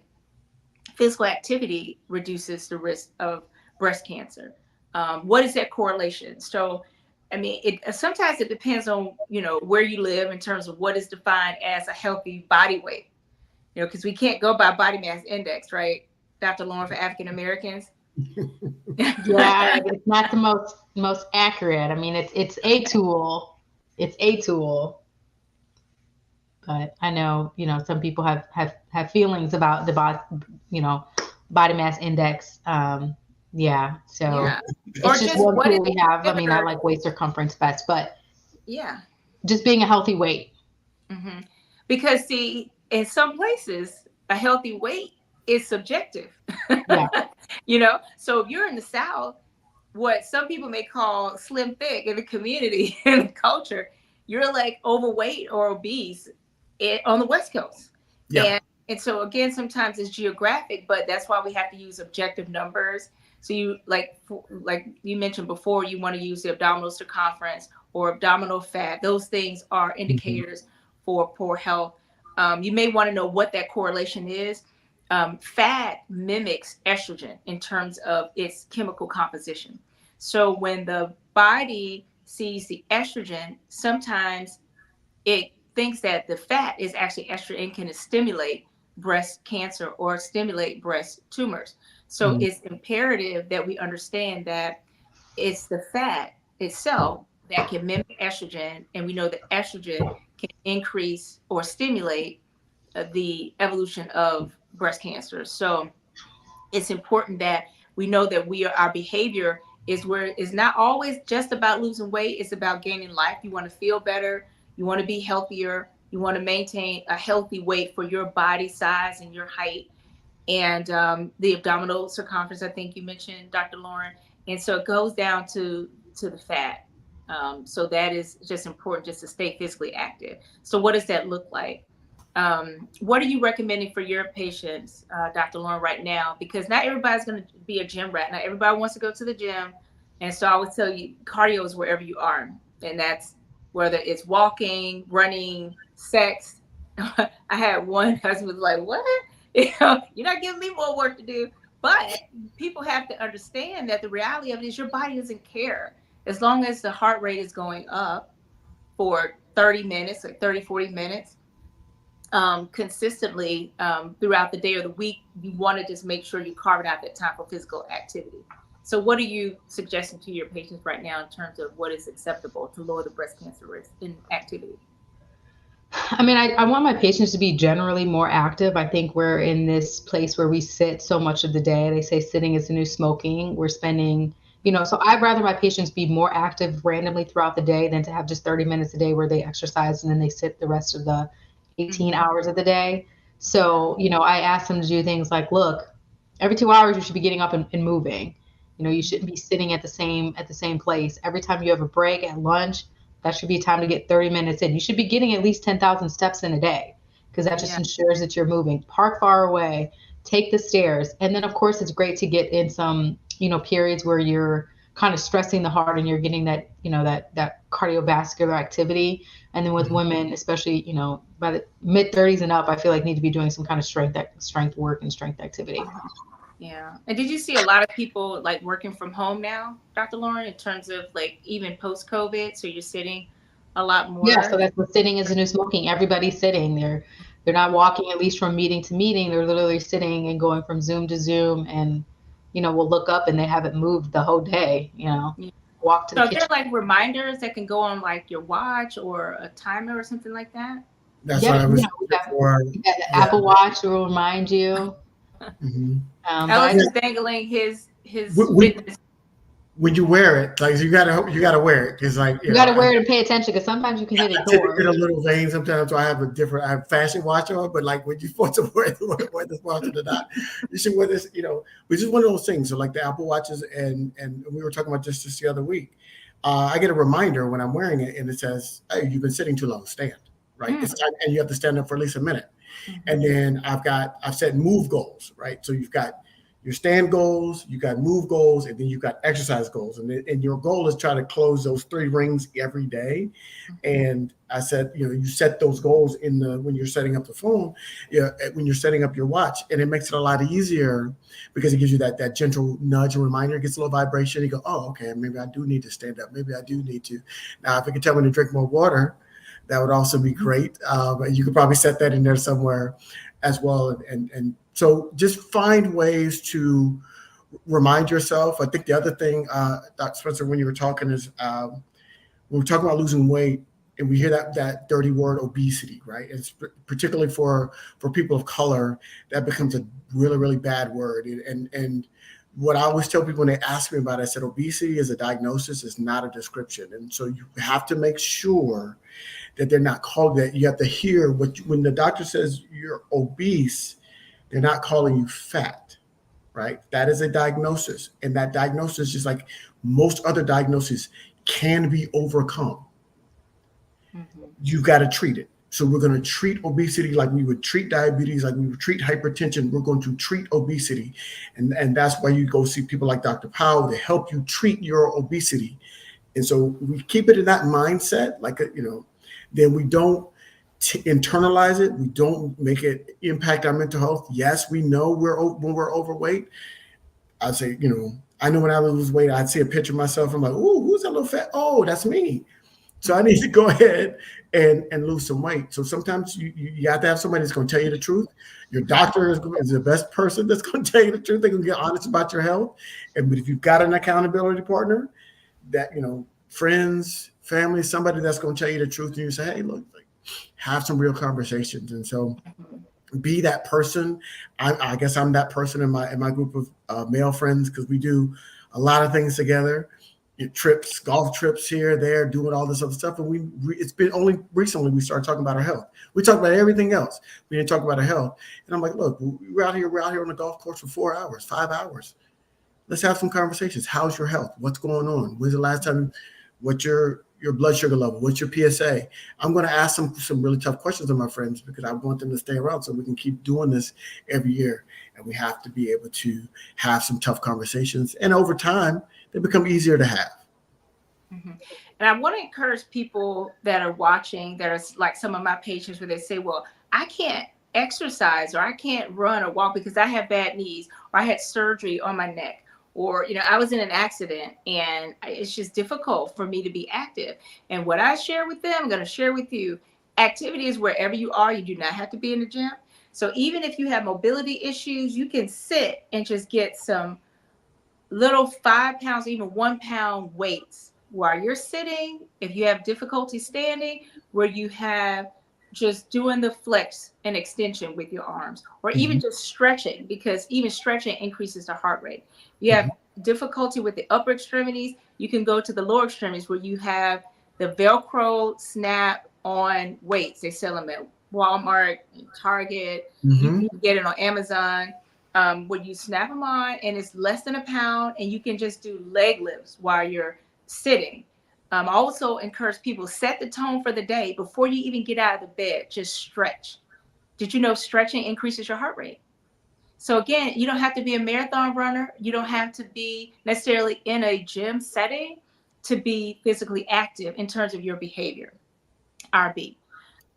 Physical activity reduces the risk of breast cancer. What is that correlation? So, I mean, sometimes it depends on, where you live in terms of what is defined as a healthy body weight, because we can't go by body mass index, right? Dr. Lauren, for African Americans.
Yeah, it's not the most accurate. I mean, it's a tool. It's a tool. But I know, some people have feelings about the body mass index. Yeah. So
Yeah.
it's
Or
just
just
one
what is
tool we have. I mean, I like waist circumference best, but
yeah.
just being a healthy weight.
Mm-hmm. Because see, in some places, a healthy weight is subjective.
Yeah.
So if you're in the South, what some people may call slim thick in the community in the culture, you're like overweight or obese on the West Coast.
Yeah.
And so again, sometimes it's geographic, but that's why we have to use objective numbers. So you like you mentioned before, you want to use the abdominal circumference or abdominal fat. Those things are indicators for poor health. You may want to know what that correlation is. Fat mimics estrogen in terms of its chemical composition. So when the body sees the estrogen, sometimes it thinks that the fat is actually estrogen and can stimulate breast cancer or stimulate breast tumors. So it's imperative that we understand that it's the fat itself that can mimic estrogen, and we know that estrogen can increase or stimulate the evolution of breast cancer. So it's important that we know that our behavior is not always just about losing weight. It's about gaining life. You want to feel better. You want to be healthier. You want to maintain a healthy weight for your body size and your height. And the abdominal circumference, I think you mentioned, Dr. Lauren. And so it goes down to the fat. So that is just important, just to stay physically active. So what does that look like? What are you recommending for your patients, Dr. Lauren, right now? Because not everybody's going to be a gym rat. Not everybody wants to go to the gym. And so I would tell you, cardio is wherever you are. And that's whether it's walking, running, sex. I had one husband was like, what? You're not giving me more work to do. But people have to understand that the reality of it is your body doesn't care. As long as the heart rate is going up for 30 minutes, like 30, 40 minutes, consistently throughout the day or the week, you want to just make sure you carve out that time for physical activity. So what are you suggesting to your patients right now in terms of what is acceptable to lower the breast cancer risk in activity?
I mean, I want my patients to be generally more active. I think we're in this place where we sit so much of the day. They say sitting is the new smoking. We're spending, So I'd rather my patients be more active randomly throughout the day than to have just 30 minutes a day where they exercise and then they sit the rest of the 18 hours of the day. So, I ask them to do things like, look, every 2 hours you should be getting up and moving. You shouldn't be sitting at the same place. Every time you have a break at lunch, that should be time to get 30 minutes in. You should be getting at least 10,000 steps in a day because that just
Yeah.
ensures that you're moving. Park far away, take the stairs. And then, of course, it's great to get in some, periods where you're kind of stressing the heart and you're getting that, that cardiovascular activity. And then with
Mhm.
women, especially, by the mid 30s and up, I feel like need to be doing some kind of strength work and strength activity.
Yeah. And did you see a lot of people like working from home now, Dr. Lauren, in terms of like even post COVID? So you're sitting a lot
Yeah, so
more.
that's what sitting is the new smoking. Everybody's sitting. They're not walking at least from meeting to meeting. They're literally sitting and going from Zoom to Zoom and we'll look up and they haven't moved the whole day,
Yeah.
walk to the
So are there
kitchen.
like reminders that can go on like your watch or a timer or something like that?
That's what
Yep,
I was
we
looking for.
have the
Yeah.
Apple Watch to remind you.
Mhm.
But
Ellis is dangling his
When,
fitness.
when you wear it, like you gotta wear it because like
you got to wear it and pay attention because sometimes you can hit
I tend to get
ignore.
a little vain sometimes, so I have fashion watch on, but like when you're supposed to wear this watch or not, you should wear this, which is one of those things. So like the Apple Watches and we were talking about this the other week. I get a reminder when I'm wearing it and it says, "Hey, you've been sitting too long, stand." Right?
Mm,
It's time, and you have to stand up for at least a minute. And
mhm.
then I've set move goals, right? So you've got your stand goals, you got move goals, and then you've got exercise goals. And your goal is try to close those three rings every day. And I said, you set those goals when you're setting up the phone, when you're setting up your watch, and it makes it a lot easier because it gives you that gentle nudge and reminder. It gets a little vibration. You go, oh, okay, maybe I do need to stand up. Maybe I do need to. Now, if it can tell me to drink more water, that would also be great. And you could probably set that in there somewhere as well. And so just find ways to remind yourself. I think the other thing, Dr. Spencer, when you were talking is when we're talking about losing weight, and we hear that dirty word obesity, right? It's particularly for people of color, that becomes a really really bad word. And what I always tell people when they ask me about it, I said obesity is a diagnosis, it's not a description. And so you have to make sure that they're not called that. You have to hear when the doctor says you're obese, they're not calling you fat, right? That is a diagnosis. And that diagnosis, just like most other diagnoses, can be overcome.
Mhm.
You got to treat it. So we're going to treat obesity like we would treat diabetes, like we would treat hypertension. We're going to treat obesity. And that's why you go see people like Dr. Powell to help you treat your obesity. And so we keep it in that mindset, then we don't internalize it. We don't make it impact our mental health. Yes, we know when we're overweight. I say, I know when I lose weight, I'd see a picture of myself. I'm like, oh, who's that little fat? Oh, that's me. So I need to go ahead and lose some weight. So sometimes you have to have somebody that's going to tell you the truth. Your doctor is the best person that's going to tell you the truth. They're going to get honest about your health. But if you've got an accountability partner, that friends, family, somebody that's going to tell you the truth, and you say, hey, look, like, have some real conversations. And so be that person. I guess I'm that person in my group of male friends because we do a lot of things together. Trips, golf trips here, there, doing all this other stuff. And it's been only recently we started talking about our health. We talk about everything else. We didn't talk about our health. And I'm like, look, we're out here on the golf course for 4 hours, 5 hours. Let's have some conversations. How's your health? What's going on? When's the last time? What's your blood sugar level? What's your PSA? I'm going to ask some really tough questions of my friends because I want them to stay around so we can keep doing this every year. And we have to be able to have some tough conversations. And over time, they become easier to have.
Mhm. And I want to encourage people that are watching, that are like some of my patients, where they say, well, I can't exercise or I can't run or walk because I have bad knees or I had surgery on my neck or, I was in an accident and it's just difficult for me to be active. And what I share with them, I'm going to share with you. Activity is wherever you are. You do not have to be in the gym. So even if you have mobility issues, you can sit and just get some little 5 pounds, even 1 pound weights while you're sitting. If you have difficulty standing, where you have just doing the flex and extension with your arms, or even
Mhm.
just stretching, because even stretching increases the heart rate. You have
Mhm.
difficulty with the upper extremities, you can go to the lower extremities where you have the Velcro snap on weights. They sell them at Walmart, Target. You
Mm-hmm.
can get it on Amazon. Where you snap them on, and it's less than a pound, and you can just do leg lifts while you're sitting. I also encourage people, set the tone for the day before you even get out of the bed. Just stretch. Did you know stretching increases your heart rate? So again, you don't have to be a marathon runner. You don't have to be necessarily in a gym setting to be physically active in terms of your behavior. RB.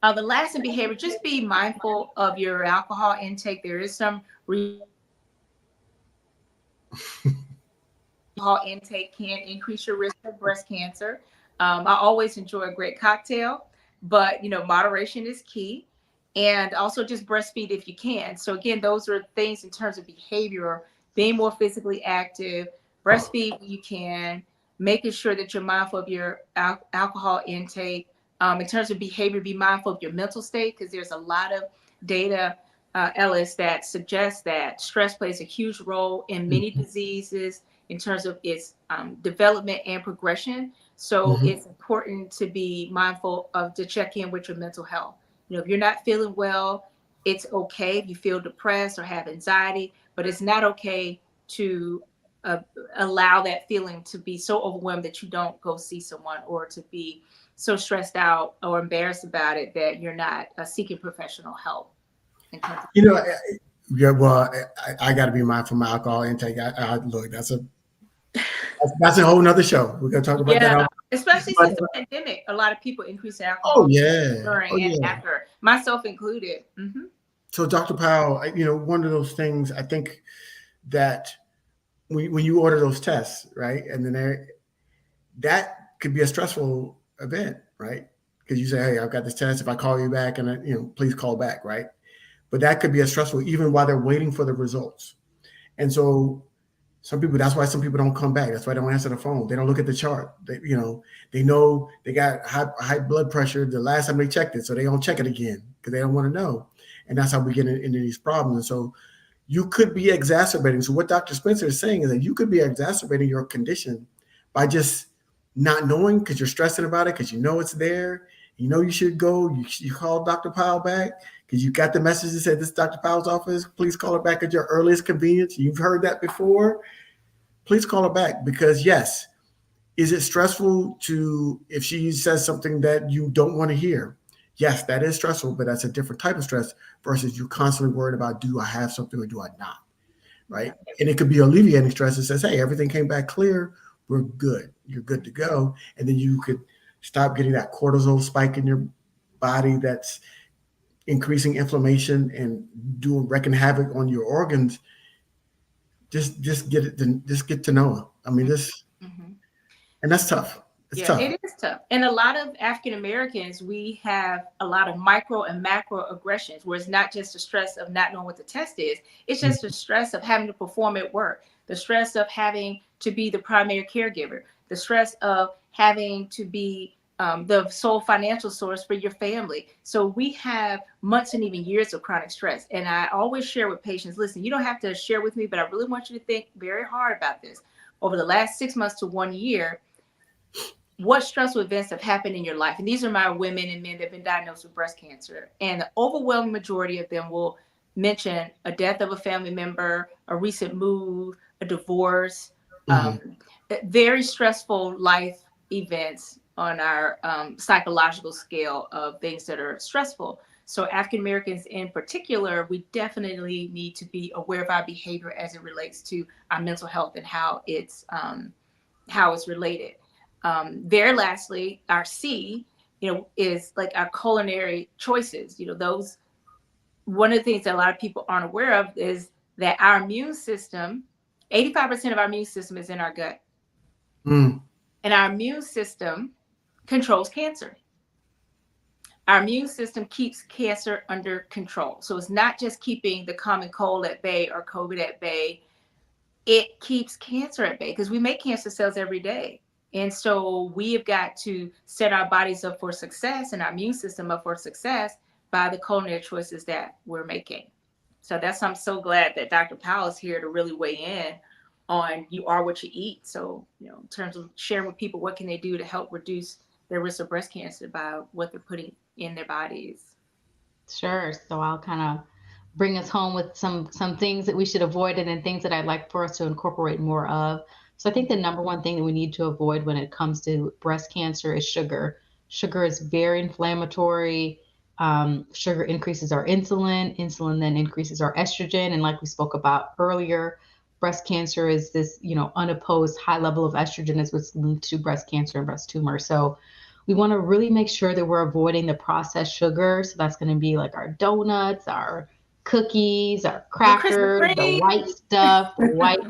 The last in behavior, just be mindful of your alcohol intake. There is some alcohol intake can increase your risk of breast cancer. I always enjoy a great cocktail, but moderation is key. And also just breastfeed if you can. So again, those are things in terms of behavior, being more physically active, breastfeed when you can, making sure that you're mindful of your alcohol intake. In terms of behavior, be mindful of your mental state, because there's a lot of data, Ellis, that suggests that stress plays a huge role in many diseases in terms of its development and progression. So
Mm-hmm.
it's important to be mindful of, to check in with your mental health. If you're not feeling well, it's okay if you feel depressed or have anxiety, but it's not okay to uh, allow that feeling to be so overwhelmed that you don't go see someone, or to be so stressed out or embarrassed about it that you're not seeking professional help in terms
You know, yeah. Well, I got to be mindful of my alcohol intake. Look, that's a whole nother show. We're gonna talk about that.
Yeah, especially
But
since the pandemic, a lot of people increase their
oh
alcohol
yeah,
during
oh
and
yeah.
after, myself included.
So Dr. Powell, one of those things I think that when you order those tests, right, and then that could be a stressful event, right? Because you say, "Hey, I've got this test. If I call you back, and please call back," right? But that could be a stressful even while they're waiting for the results. And so some people, that's why some people don't come back. That's why they don't answer the phone. They don't look at the chart. They know they got high blood pressure the last time they checked it, so they don't check it again because they don't want to know. And that's how we get into these problems. And so you could be exacerbating. So what Dr. Spencer is saying is that you could be exacerbating your condition by just not knowing, because you're stressing about it, because you know it's there. You know you should go. You call Dr. Powell back because you got the message that said, "This is Dr. Powell's office. Please call her back at your earliest convenience." You've heard that before. Please call her back, because yes, is it stressful to, if she says something that you don't want to hear? Yes, that is stressful, but that's a different type of stress versus you constantly worried about, do I have something or do I not?
Yeah.
Right. And it could be alleviating stress. It says, hey, everything came back clear. We're good. You're good to go. And then you could stop getting that cortisol spike in your body that's increasing inflammation and wreaking havoc on your organs. Just get to know them. I mean,
hmm
and that's tough. It's
Yeah,
tough.
it is tough. And a lot of African Americans, we have a lot of micro and macro aggressions, where it's not just the stress of not knowing what the test is, it's just the stress of having to perform at work, the stress of having to be the primary caregiver, the stress of having to be the sole financial source for your family. So we have months and even years of chronic stress. And I always share with patients, listen, you don't have to share with me, but I really want you to think very hard about this. Over the last 6 months to 1 year, what stressful events have happened in your life? And these are my women and men that have been diagnosed with breast cancer. And the overwhelming majority of them will mention a death of a family member, a recent move, a divorce,
Mhm.
very stressful life events on our psychological scale of things that are stressful. So African Americans in particular, we definitely need to be aware of our behavior as it relates to our mental health and how it's related. There, lastly, our C, is like our culinary choices. Those, one of the things that a lot of people aren't aware of is that our immune system, 85% of our immune system is in our gut,
Mm.
and our immune system controls cancer. Our immune system keeps cancer under control. So it's not just keeping the common cold at bay or COVID at bay, it keeps cancer at bay because we make cancer cells every day. And so we have got to set our bodies up for success and our immune system up for success by the culinary choices that we're making. So I'm so glad that Dr. Powell is here to really weigh in on you are what you eat. So, in terms of sharing with people, what can they do to help reduce their risk of breast cancer by what they're putting in their bodies?
Sure. So I'll kind of bring us home with some things that we should avoid and then things that I'd like for us to incorporate more of. So I think the number one thing that we need to avoid when it comes to breast cancer is sugar. Sugar is very inflammatory. Sugar increases our insulin. Insulin then increases our estrogen. And like we spoke about earlier, breast cancer is this, unopposed high level of estrogen is what's linked to breast cancer and breast tumor. So we want to really make sure that we're avoiding the processed sugar. So that's going to be like our donuts, our cookies, our
The Krispy
crackers, the
Kreme.
white stuff, the white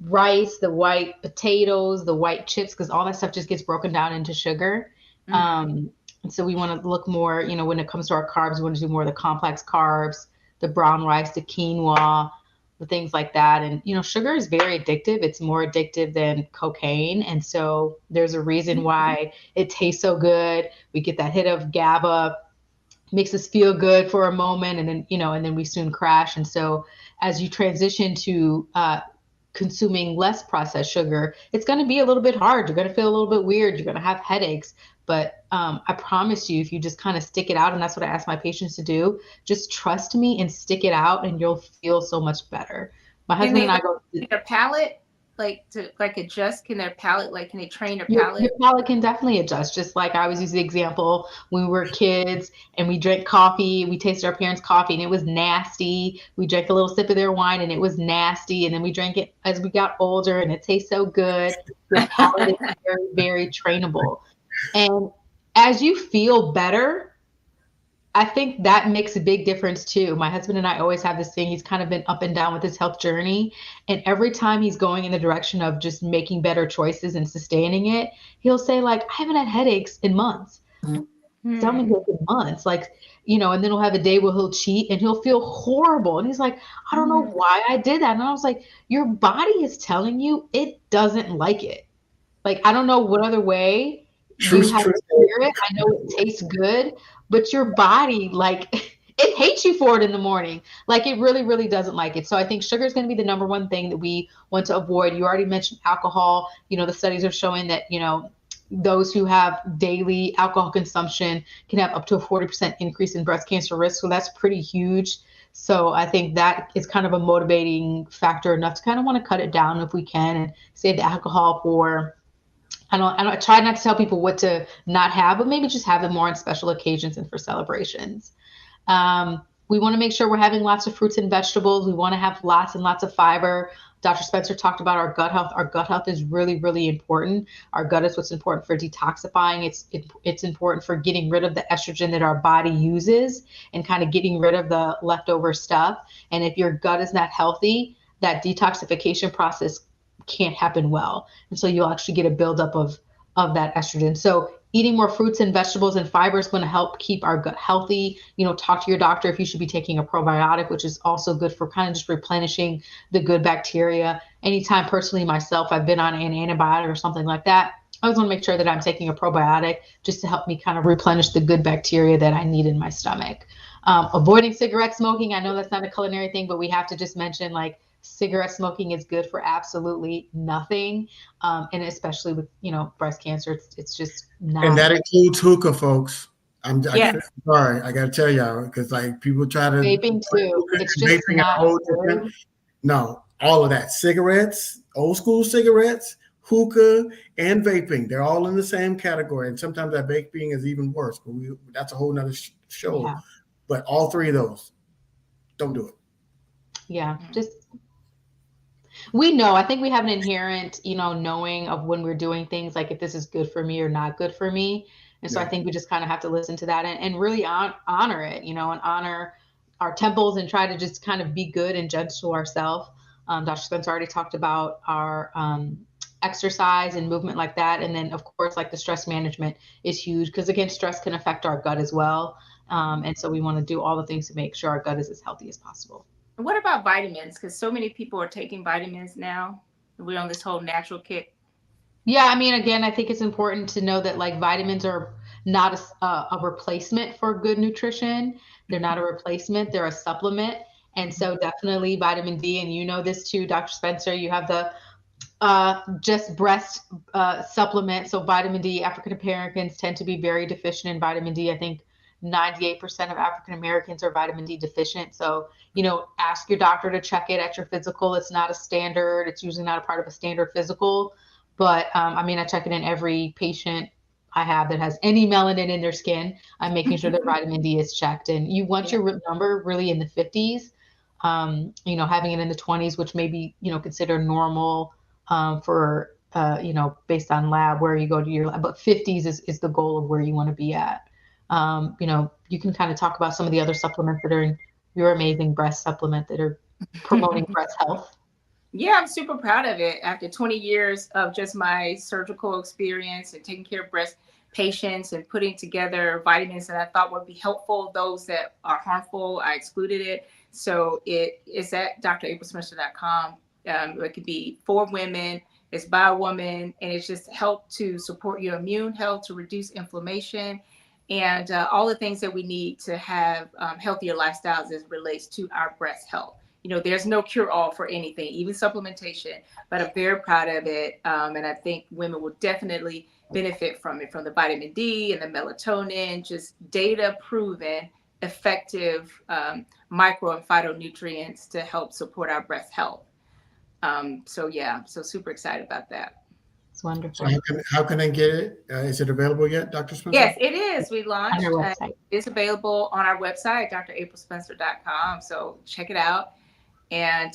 rice, the white potatoes, the white chips, because all that stuff just gets broken down into sugar. And so we want to look more, when it comes to our carbs, we want to do more of the complex carbs, the brown rice, the quinoa, the things like that. And, sugar is very addictive. It's more addictive than cocaine. And so there's a reason why it tastes so good. We get that hit of GABA, makes us feel good for a moment, and then, and then we soon crash. And so as you transition to consuming less processed sugar, it's going to be a little bit hard. You're going to feel a little bit weird. You're going to have headaches. But I promise you, if you just kind of stick it out, and that's what I ask my patients to do, just trust me and stick it out, and you'll feel so much better. My husband and I go.
Their palate, to adjust. Can their palate, can they train their
Your
palate?
palate can definitely adjust. Just like I always use the example when we were kids and we drank coffee, we tasted our parents' coffee and it was nasty. We drank a little sip of their wine and it was nasty. And then we drank it as we got older and it tastes so good. Your palate is very, very trainable. And as you feel better, I think that makes a big difference too. My husband and I always have this thing. He's kind of been up and down with his health journey. And every time he's going in the direction of just making better choices and sustaining it, he'll say, like, I haven't had headaches in months. Stomach ache in months. And then he'll have a day where he'll cheat and he'll feel horrible. And he's like, I don't know why I did that. And I was like, your body is telling you it doesn't like it. Like, I don't know what other way you have to hear it. I know it tastes good, but your body, it hates you for it in the morning. Like, it really, really doesn't like it. So I think sugar is going to be the number one thing that we want to avoid. You already mentioned alcohol. The studies are showing that, those who have daily alcohol consumption can have up to a 40% increase in breast cancer risk. So that's pretty huge. So I think that is kind of a motivating factor enough to kind of want to cut it down if we can and save the alcohol for, I try not to tell people what to not have, but maybe just have them more on special occasions and for celebrations. We want to make sure we're having lots of fruits and vegetables. We want to have lots and lots of fiber. Dr. Spencer talked about our gut health. Our gut health is really, really important. Our gut is what's important for detoxifying. It's important for getting rid of the estrogen that our body uses and kind of getting rid of the leftover stuff. And if your gut is not healthy, that detoxification process can't happen well. And so you'll actually get a buildup of that estrogen. So eating more fruits and vegetables and fiber is going to help keep our gut healthy. Talk to your doctor if you should be taking a probiotic, which is also good for kind of just replenishing the good bacteria. Anytime personally myself, I've been on an antibiotic or something like that, I always want to make sure that I'm taking a probiotic just to help me kind of replenish the good bacteria that I need in my stomach. Avoiding cigarette smoking. I know that's not a culinary thing, but we have to just mention, cigarette smoking is good for absolutely nothing. And especially with, breast cancer, it's just not.
And that includes hookah, folks. I'm sorry, I got to tell y'all, because people try to
vaping too. It's just not good.
No, all of that. Cigarettes, old school cigarettes, hookah, and vaping. They're all in the same category. And sometimes that vaping is even worse. But that's a whole nother show. Yeah. But all three of those, don't do it.
Yeah, we know, I think we have an inherent, knowing of when we're doing things, like if this is good for me or not good for me. And so I think we just kind of have to listen to that and really honor it, and honor our temples and try to just kind of be good and gentle to ourselves. Dr. Spencer already talked about our exercise and movement like that. And then, of course, the stress management is huge because, again, stress can affect our gut as well. And so we want to do all the things to make sure our gut is as healthy as possible.
What about vitamins? Because so many people are taking vitamins now. We're on this whole natural kick.
Yeah, I mean, again, I think it's important to know that vitamins are not a replacement for good nutrition. They're not a replacement. They're a supplement. And so definitely vitamin D, and you know this too, Dr. Spencer, you have the just breast supplement. So vitamin D, African Americans tend to be very deficient in vitamin D. I think 98% of African Americans are vitamin D deficient. So, ask your doctor to check it at your physical. It's not a standard. It's usually not a part of a standard physical. But I check it in every patient I have that has any melanin in their skin. I'm making sure their vitamin D is checked. And you want
Yeah.
your number really in the 50s. Having it in the 20s, which may be, considered normal for based on lab where you go to your lab, but 50s is the goal of where you want to be at. You can kind of talk about some of the other supplements that are in your amazing breast supplement that are promoting breast health.
Yeah, I'm super proud of it. After 20 years of just my surgical experience and taking care of breast patients and putting together vitamins that I thought would be helpful, those that are harmful, I excluded it. So it is at draprilspencer.com. It could be for women, it's by a woman, and it's just help to support your immune health, to reduce inflammation, and all the things that we need to have healthier lifestyles as it relates to our breast health. There's no cure-all for anything, even supplementation, but I'm very proud of it. And I think women will definitely benefit from it, from the vitamin D and the melatonin, just data proven effective micro and phytonutrients to help support our breast health. So super excited about that.
It's wonderful.
So how can I get it? Is it available yet, Dr. Spencer?
Yes, it is. We launched.
On our website.
It's available on our website, draprilspencer.com. So check it out. And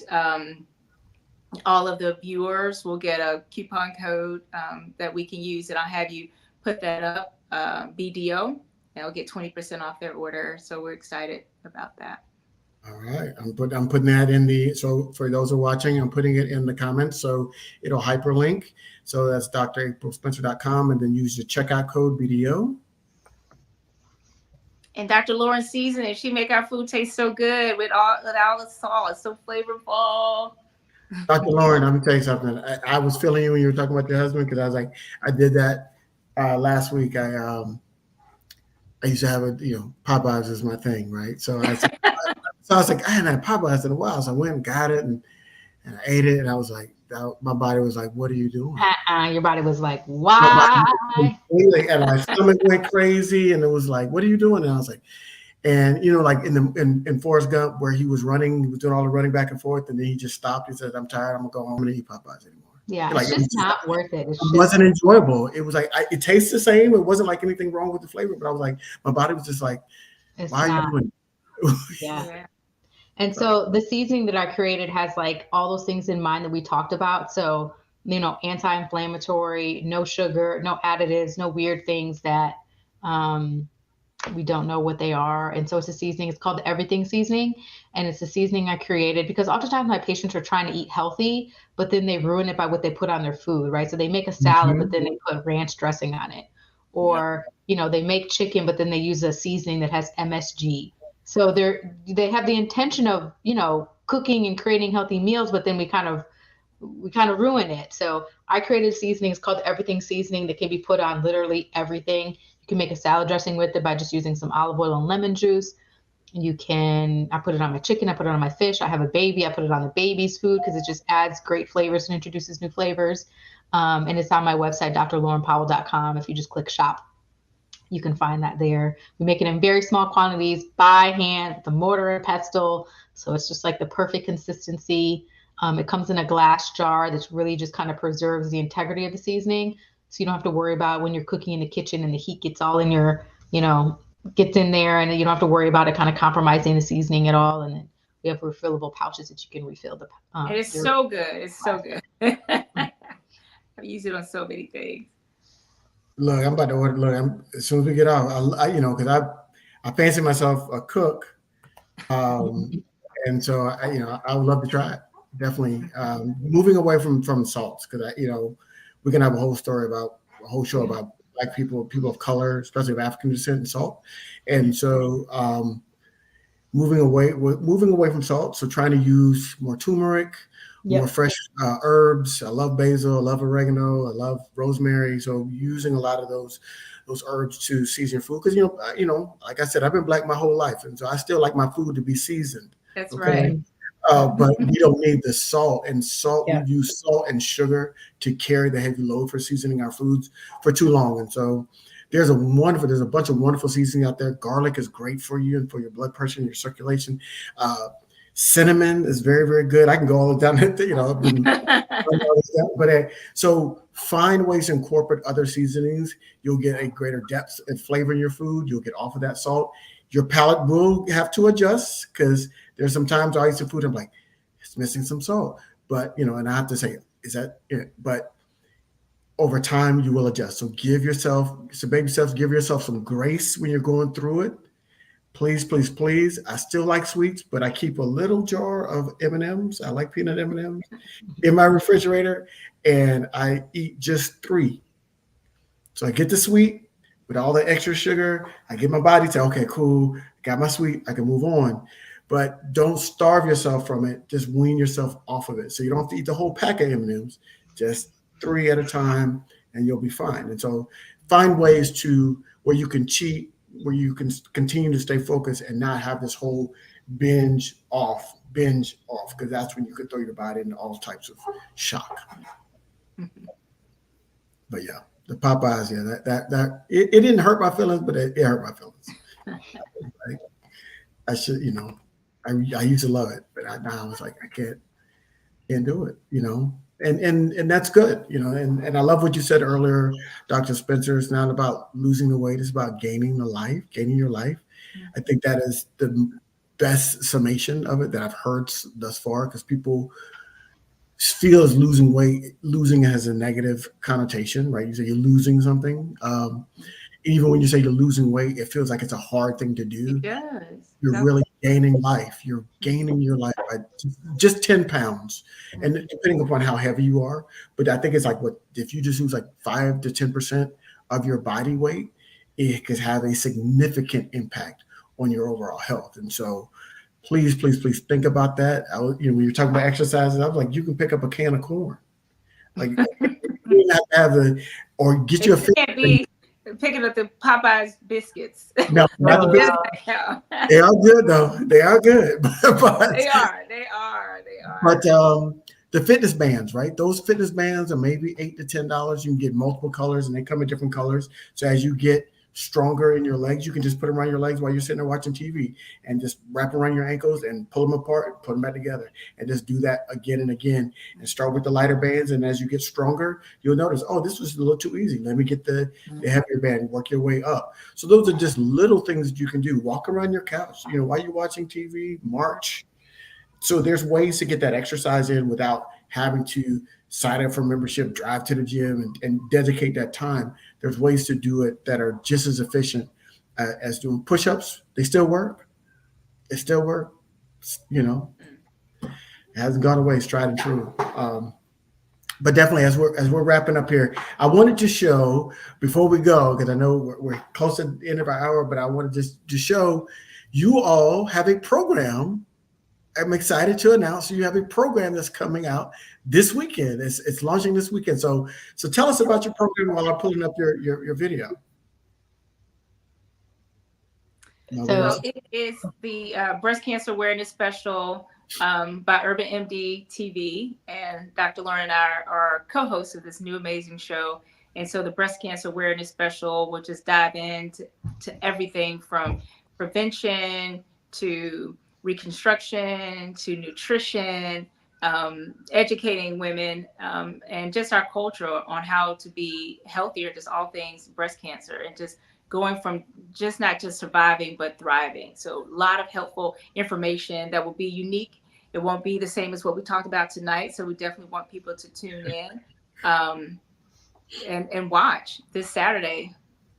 all of the viewers will get a coupon code that we can use, and I'll have you put that up, BDO, and they'll get 20% off their order. So we're excited about that.
All right, I'm putting that in so for those who are watching, I'm putting it in the comments, so it'll hyperlink. So that's draprilspencer.com, and then use the checkout code BDO.
And Dr. Lauren seasoning, she make our food taste so good with all the salt. It's so flavorful.
Dr. Lauren, let me tell you something. I was feeling you when you were talking about your husband, because I was like, I did that last week. I used to have Popeyes is my thing, right? So I was like, I hadn't had Popeyes in a while, so I went and got it and I ate it, and I was like, my body was like, "What are you doing?"
Your body was like, "Why?"
And my stomach went crazy, and it was like, "What are you doing?" And I was like, and like in Forrest Gump, where he was running, he was doing all the running back and forth, and then he just stopped. He said, "I'm tired. I'm gonna go home and eat Popeyes anymore."
Yeah,
like,
it's just not worth it.
It wasn't enjoyable. It was like it tastes the same. It wasn't like anything wrong with the flavor, but I was like, my body was just like, "Why are you doing it?"
Yeah. And so the seasoning that I created has like all those things in mind that we talked about. So, anti-inflammatory, no sugar, no additives, no weird things that we don't know what they are. And so it's a seasoning. It's called the Everything Seasoning. And it's a seasoning I created because oftentimes my patients are trying to eat healthy, but then they ruin it by what they put on their food, right? So they make a salad, but then they put ranch dressing on it. Or, they make chicken, but then they use a seasoning that has MSG. So they have the intention of, cooking and creating healthy meals, but then we kind of ruin it. So I created a seasoning. It's called Everything Seasoning that can be put on literally everything. You can make a salad dressing with it by just using some olive oil and lemon juice. I put it on my chicken. I put it on my fish. I have a baby. I put it on the baby's food because it just adds great flavors and introduces new flavors. And it's on my website, drlaurenpowell.com. If you just click shop, you can find that there. We make it in very small quantities by hand with a mortar and pestle. So it's just like the perfect consistency. It comes in a glass jar that's really just kind of preserves the integrity of the seasoning. So you don't have to worry about when you're cooking in the kitchen and the heat gets all in your, gets in there, and you don't have to worry about it kind of compromising the seasoning at all. And then we have refillable pouches that you can refill the.
It is so good. It's so good. I've used it on so many things.
Look, I'm about to order. As soon as we get off, because I fancy myself a cook, and so I would love to try it. Definitely moving away from salts, because we can have a whole show about Black people of color, especially of African descent, and salt, and so moving away from salt. So trying to use more turmeric. More fresh herbs. I love basil. I love oregano. I love rosemary. So using a lot of those herbs to season your food, because like I said, I've been Black my whole life, and so I still like my food to be seasoned.
That's
Okay.
right.
But we don't need the salt and salt. We
Yeah.
use salt and sugar to carry the heavy load for seasoning our foods for too long. And so there's a bunch of wonderful seasoning out there. Garlic is great for you and for your blood pressure and your circulation. Uh, Cinnamon is very, very good. I can go all the way down, I've been but so find ways to incorporate other seasonings. You'll get a greater depth and flavor in your food. You'll get off of that salt. Your palate will have to adjust because there's some times I eat some food, I'm like, it's missing some salt. But and I have to say, is that it? But over time you will adjust. So baby steps, give yourself some grace when you're going through it. Please, please, please. I still like sweets, but I keep a little jar of M&Ms. I like peanut M&Ms in my refrigerator, and I eat just three. So I get the sweet with all the extra sugar. I get my body to, okay, cool, got my sweet, I can move on. But don't starve yourself from it. Just wean yourself off of it. So you don't have to eat the whole pack of M&Ms, just three at a time, and you'll be fine. And so find ways to where you can cheat, where you can continue to stay focused and not have this whole binge off, because that's when you could throw your body into all types of shock. But yeah, the Popeyes, yeah, it didn't hurt my feelings, but it hurt my feelings. Like, I should, I used to love it, but now I was like, I can't do it, and that's good, and I love what you said earlier, Dr. Spencer. It's not about losing the weight; it's about gaining your life. I think that is the best summation of it that I've heard thus far, because people feel as losing weight, losing has a negative connotation, right? You say you're losing something. Even when you say you're losing weight, it feels like it's a hard thing to
It
do.
does.
You're really gaining life. You're gaining your life by just 10 pounds. And depending upon how heavy you are, but I think it's like if you just lose like 5 to 10% of your body weight, it could have a significant impact on your overall health. And so please, please, please think about that. When you're talking about exercises, I was like, you can pick up a can of corn. Like, you don't have to have or get you a
You can't be picking up the Popeyes biscuits.
No, not the
No,
biscuits.
no.
They are good though. They are good. but
They are. They are. They
but
are.
the fitness bands, right? Those fitness bands are maybe $8 to $10. You can get multiple colors, and they come in different colors. So as you get stronger in your legs, you can just put them around your legs while you're sitting there watching TV, and just wrap around your ankles and pull them apart and put them back together, and just do that again and again. And start with the lighter bands, and as you get stronger, you'll notice, oh, this was a little too easy. Let me get the heavier band and work your way up. So those are just little things that you can do. Walk around your couch, while you're watching TV, march. So there's ways to get that exercise in without having to sign up for membership, drive to the gym, and dedicate that time. There's ways to do it that are just as efficient as doing push-ups. They still work. They still work. You know, it hasn't gone away. It's tried and true. But definitely, as we're wrapping up here, I wanted to show before we go, because I know we're close to the end of our hour, but I wanted just to show you all have a program. I'm excited to announce you have a program that's coming out this weekend. It's launching this weekend. So tell us about your program while I'm pulling up your video.
So it is the breast cancer awareness special by Urban MD TV, and Dr. Lauren and I are co-hosts of this new amazing show. And so the breast cancer awareness special will just dive into everything from prevention to reconstruction to nutrition, educating women, and just our culture on how to be healthier, just all things breast cancer, and just going from just not just surviving, but thriving. So a lot of helpful information that will be unique. It won't be the same as what we talked about tonight. So we definitely want people to tune in and watch this Saturday,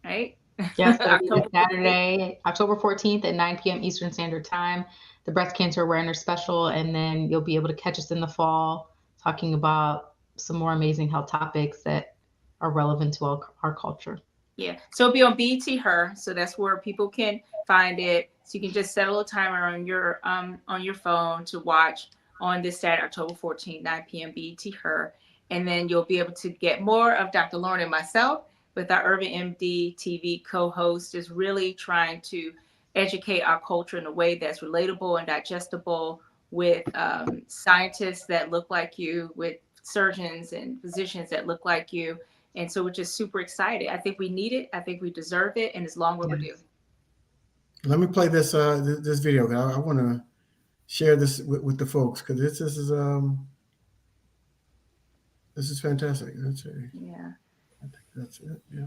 right?
Yes, that'll be this Saturday, October 14th at 9 p.m. Eastern Standard Time, the Breast Cancer Awareness Special. And then you'll be able to catch us in the fall talking about some more amazing health topics that are relevant to our culture.
Yeah, so it'll be on BT Her, so that's where people can find it. So you can just set a little timer on your phone to watch on this Saturday, October 14th, 9 p.m. BT Her, and then you'll be able to get more of Dr. Lauren and myself with our Urban MD TV co-host, is really trying to educate our culture in a way that's relatable and digestible, with scientists that look like you, with surgeons and physicians that look like you. And so we're just super excited. I think we need it. I think we deserve it. And it's long overdue.
Let me play this video. I want to share this with the folks because this is fantastic. Let's see.
Yeah.
I think that's it. Yeah.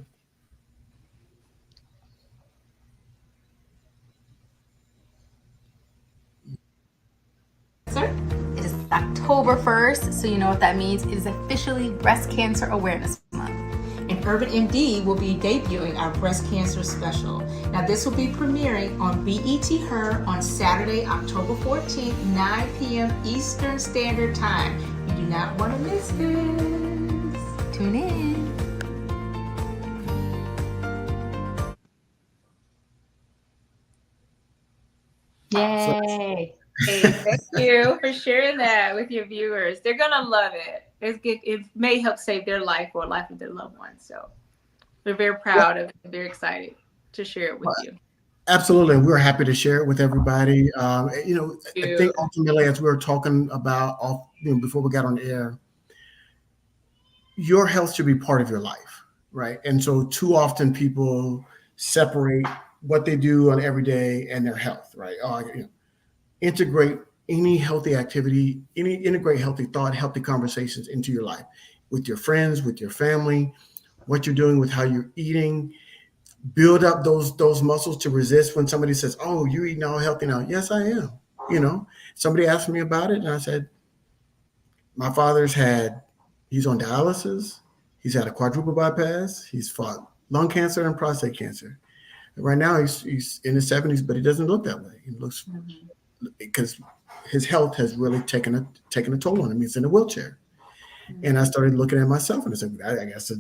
It is October 1st, so you know what that means. It is officially Breast Cancer Awareness Month.
And Urban MD will be debuting our breast cancer special. Now, this will be premiering on BET Her on Saturday, October 14th, 9 p.m. Eastern Standard Time. You do not want to miss this.
Tune in.
Yay.
Hey, thank you for sharing that with your viewers. They're going to love it. It may help save their life or life of their loved ones. So we're very proud of it, very excited to share it with you.
Absolutely. We're happy to share it with everybody. I think ultimately, as we were talking about before we got on the air, your health should be part of your life, right? And so too often people separate what they do on every day and their health, right? Integrate any healthy activity, integrate healthy thought, healthy conversations into your life with your friends, with your family, what you're doing with how you're eating. Build up those muscles to resist when somebody says, "Oh, you're eating all healthy now." Yes, I am. Somebody asked me about it, and I said, "My he's on dialysis. He's had a quadruple bypass. He's fought lung cancer and prostate cancer. Right now, he's in his 70s, but he doesn't look that way. He looks because his health has really taken a toll on him. He's in a wheelchair." And I started looking at myself, and I said, "I guess a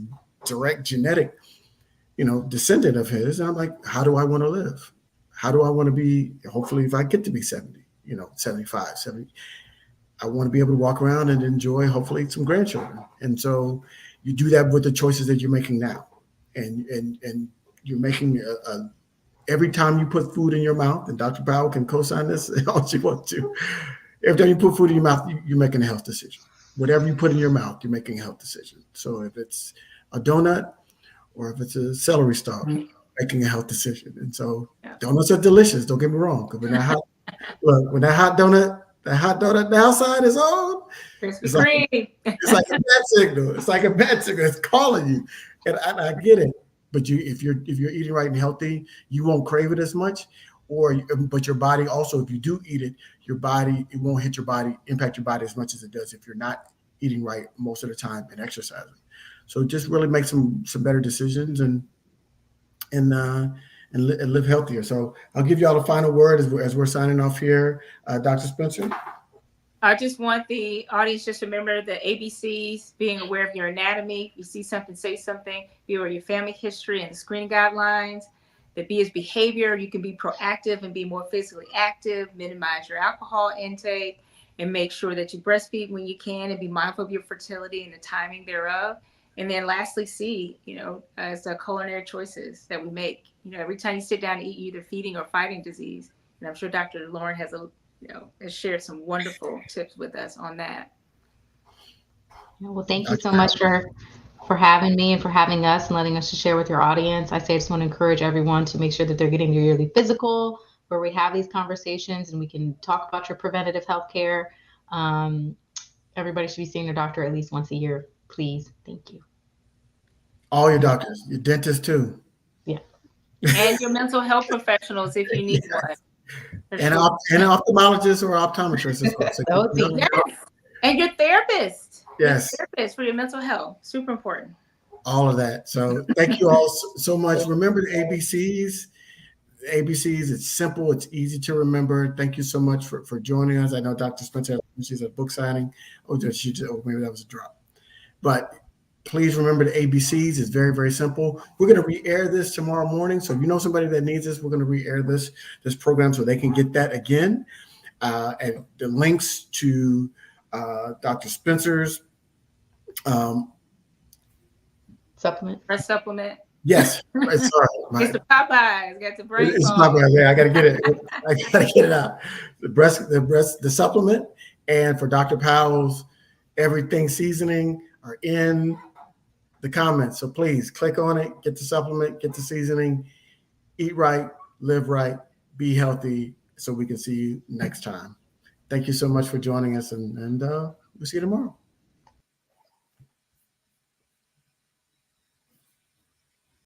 direct genetic." Descendant of his. And I'm like, how do I want to live? How do I want to be? Hopefully, if I get to be 70, 75, 70, I want to be able to walk around and enjoy, hopefully, some grandchildren. And so you do that with the choices that you're making now. And you're making every time you put food in your mouth, and Dr. Powell can co-sign this all she wants to. Every time you put food in your mouth, you're making a health decision. Whatever you put in your mouth, you're making a health decision. So if it's a donut, or if it's a celery stalk, making a health decision. And so donuts are delicious. Don't get me wrong. Because when that hot donut, the outside is on, it's like a bad signal. It's like a bad signal. It's calling you. And I get it. But if you're eating right and healthy, you won't crave it as much. But your body also, if you do eat it, it won't impact your body as much as it does if you're not eating right most of the time and exercising. So just really make some better decisions and live healthier. So I'll give you all the final word as we're signing off here. Dr. Spencer?
I just want the audience just to remember the ABCs, being aware of your anatomy. If you see something, say something. Be aware of your family history and the screening guidelines. The B is behavior. You can be proactive and be more physically active, minimize your alcohol intake, and make sure that you breastfeed when you can and be mindful of your fertility and the timing thereof. And then lastly, C, as the culinary choices that we make. Every time you sit down and eat, you're either feeding or fighting disease. And I'm sure Dr. Lauren has shared some wonderful tips with us on that.
Well, thank you so much for having me and for having us and letting us to share with your audience. I just want to encourage everyone to make sure that they're getting your yearly physical, where we have these conversations and we can talk about your preventative health care. Everybody should be seeing their doctor at least once a year, please. Thank you.
All your doctors, your dentists too.
Yeah.
And your mental health professionals if you need one.
And ophthalmologists or optometrists as well. So
yes. And your therapist.
Yes.
Your therapist for your mental health. Super important.
All of that. So thank you all so much. Remember the ABCs. It's simple. It's easy to remember. Thank you so much for joining us. I know Dr. Spencer, she's at book signing. Maybe that was a drop. But please remember the ABCs. It's very, very simple. We're going to re-air this tomorrow morning. So if you know somebody that needs this, we're going to re-air this program so they can get that again. And the links to Dr. Spencer's
supplement.
Yes, sorry.
It's the Popeyes. Got the brain
It's
fog.
not bad. Yeah, I got to get it. I got to get it out. The supplement, and for Dr. Powell's everything seasoning are in the comments. So please click on it, get the supplement, get the seasoning, eat right, live right, be healthy, so we can see you next time. Thank you so much for joining us, and we'll see you tomorrow.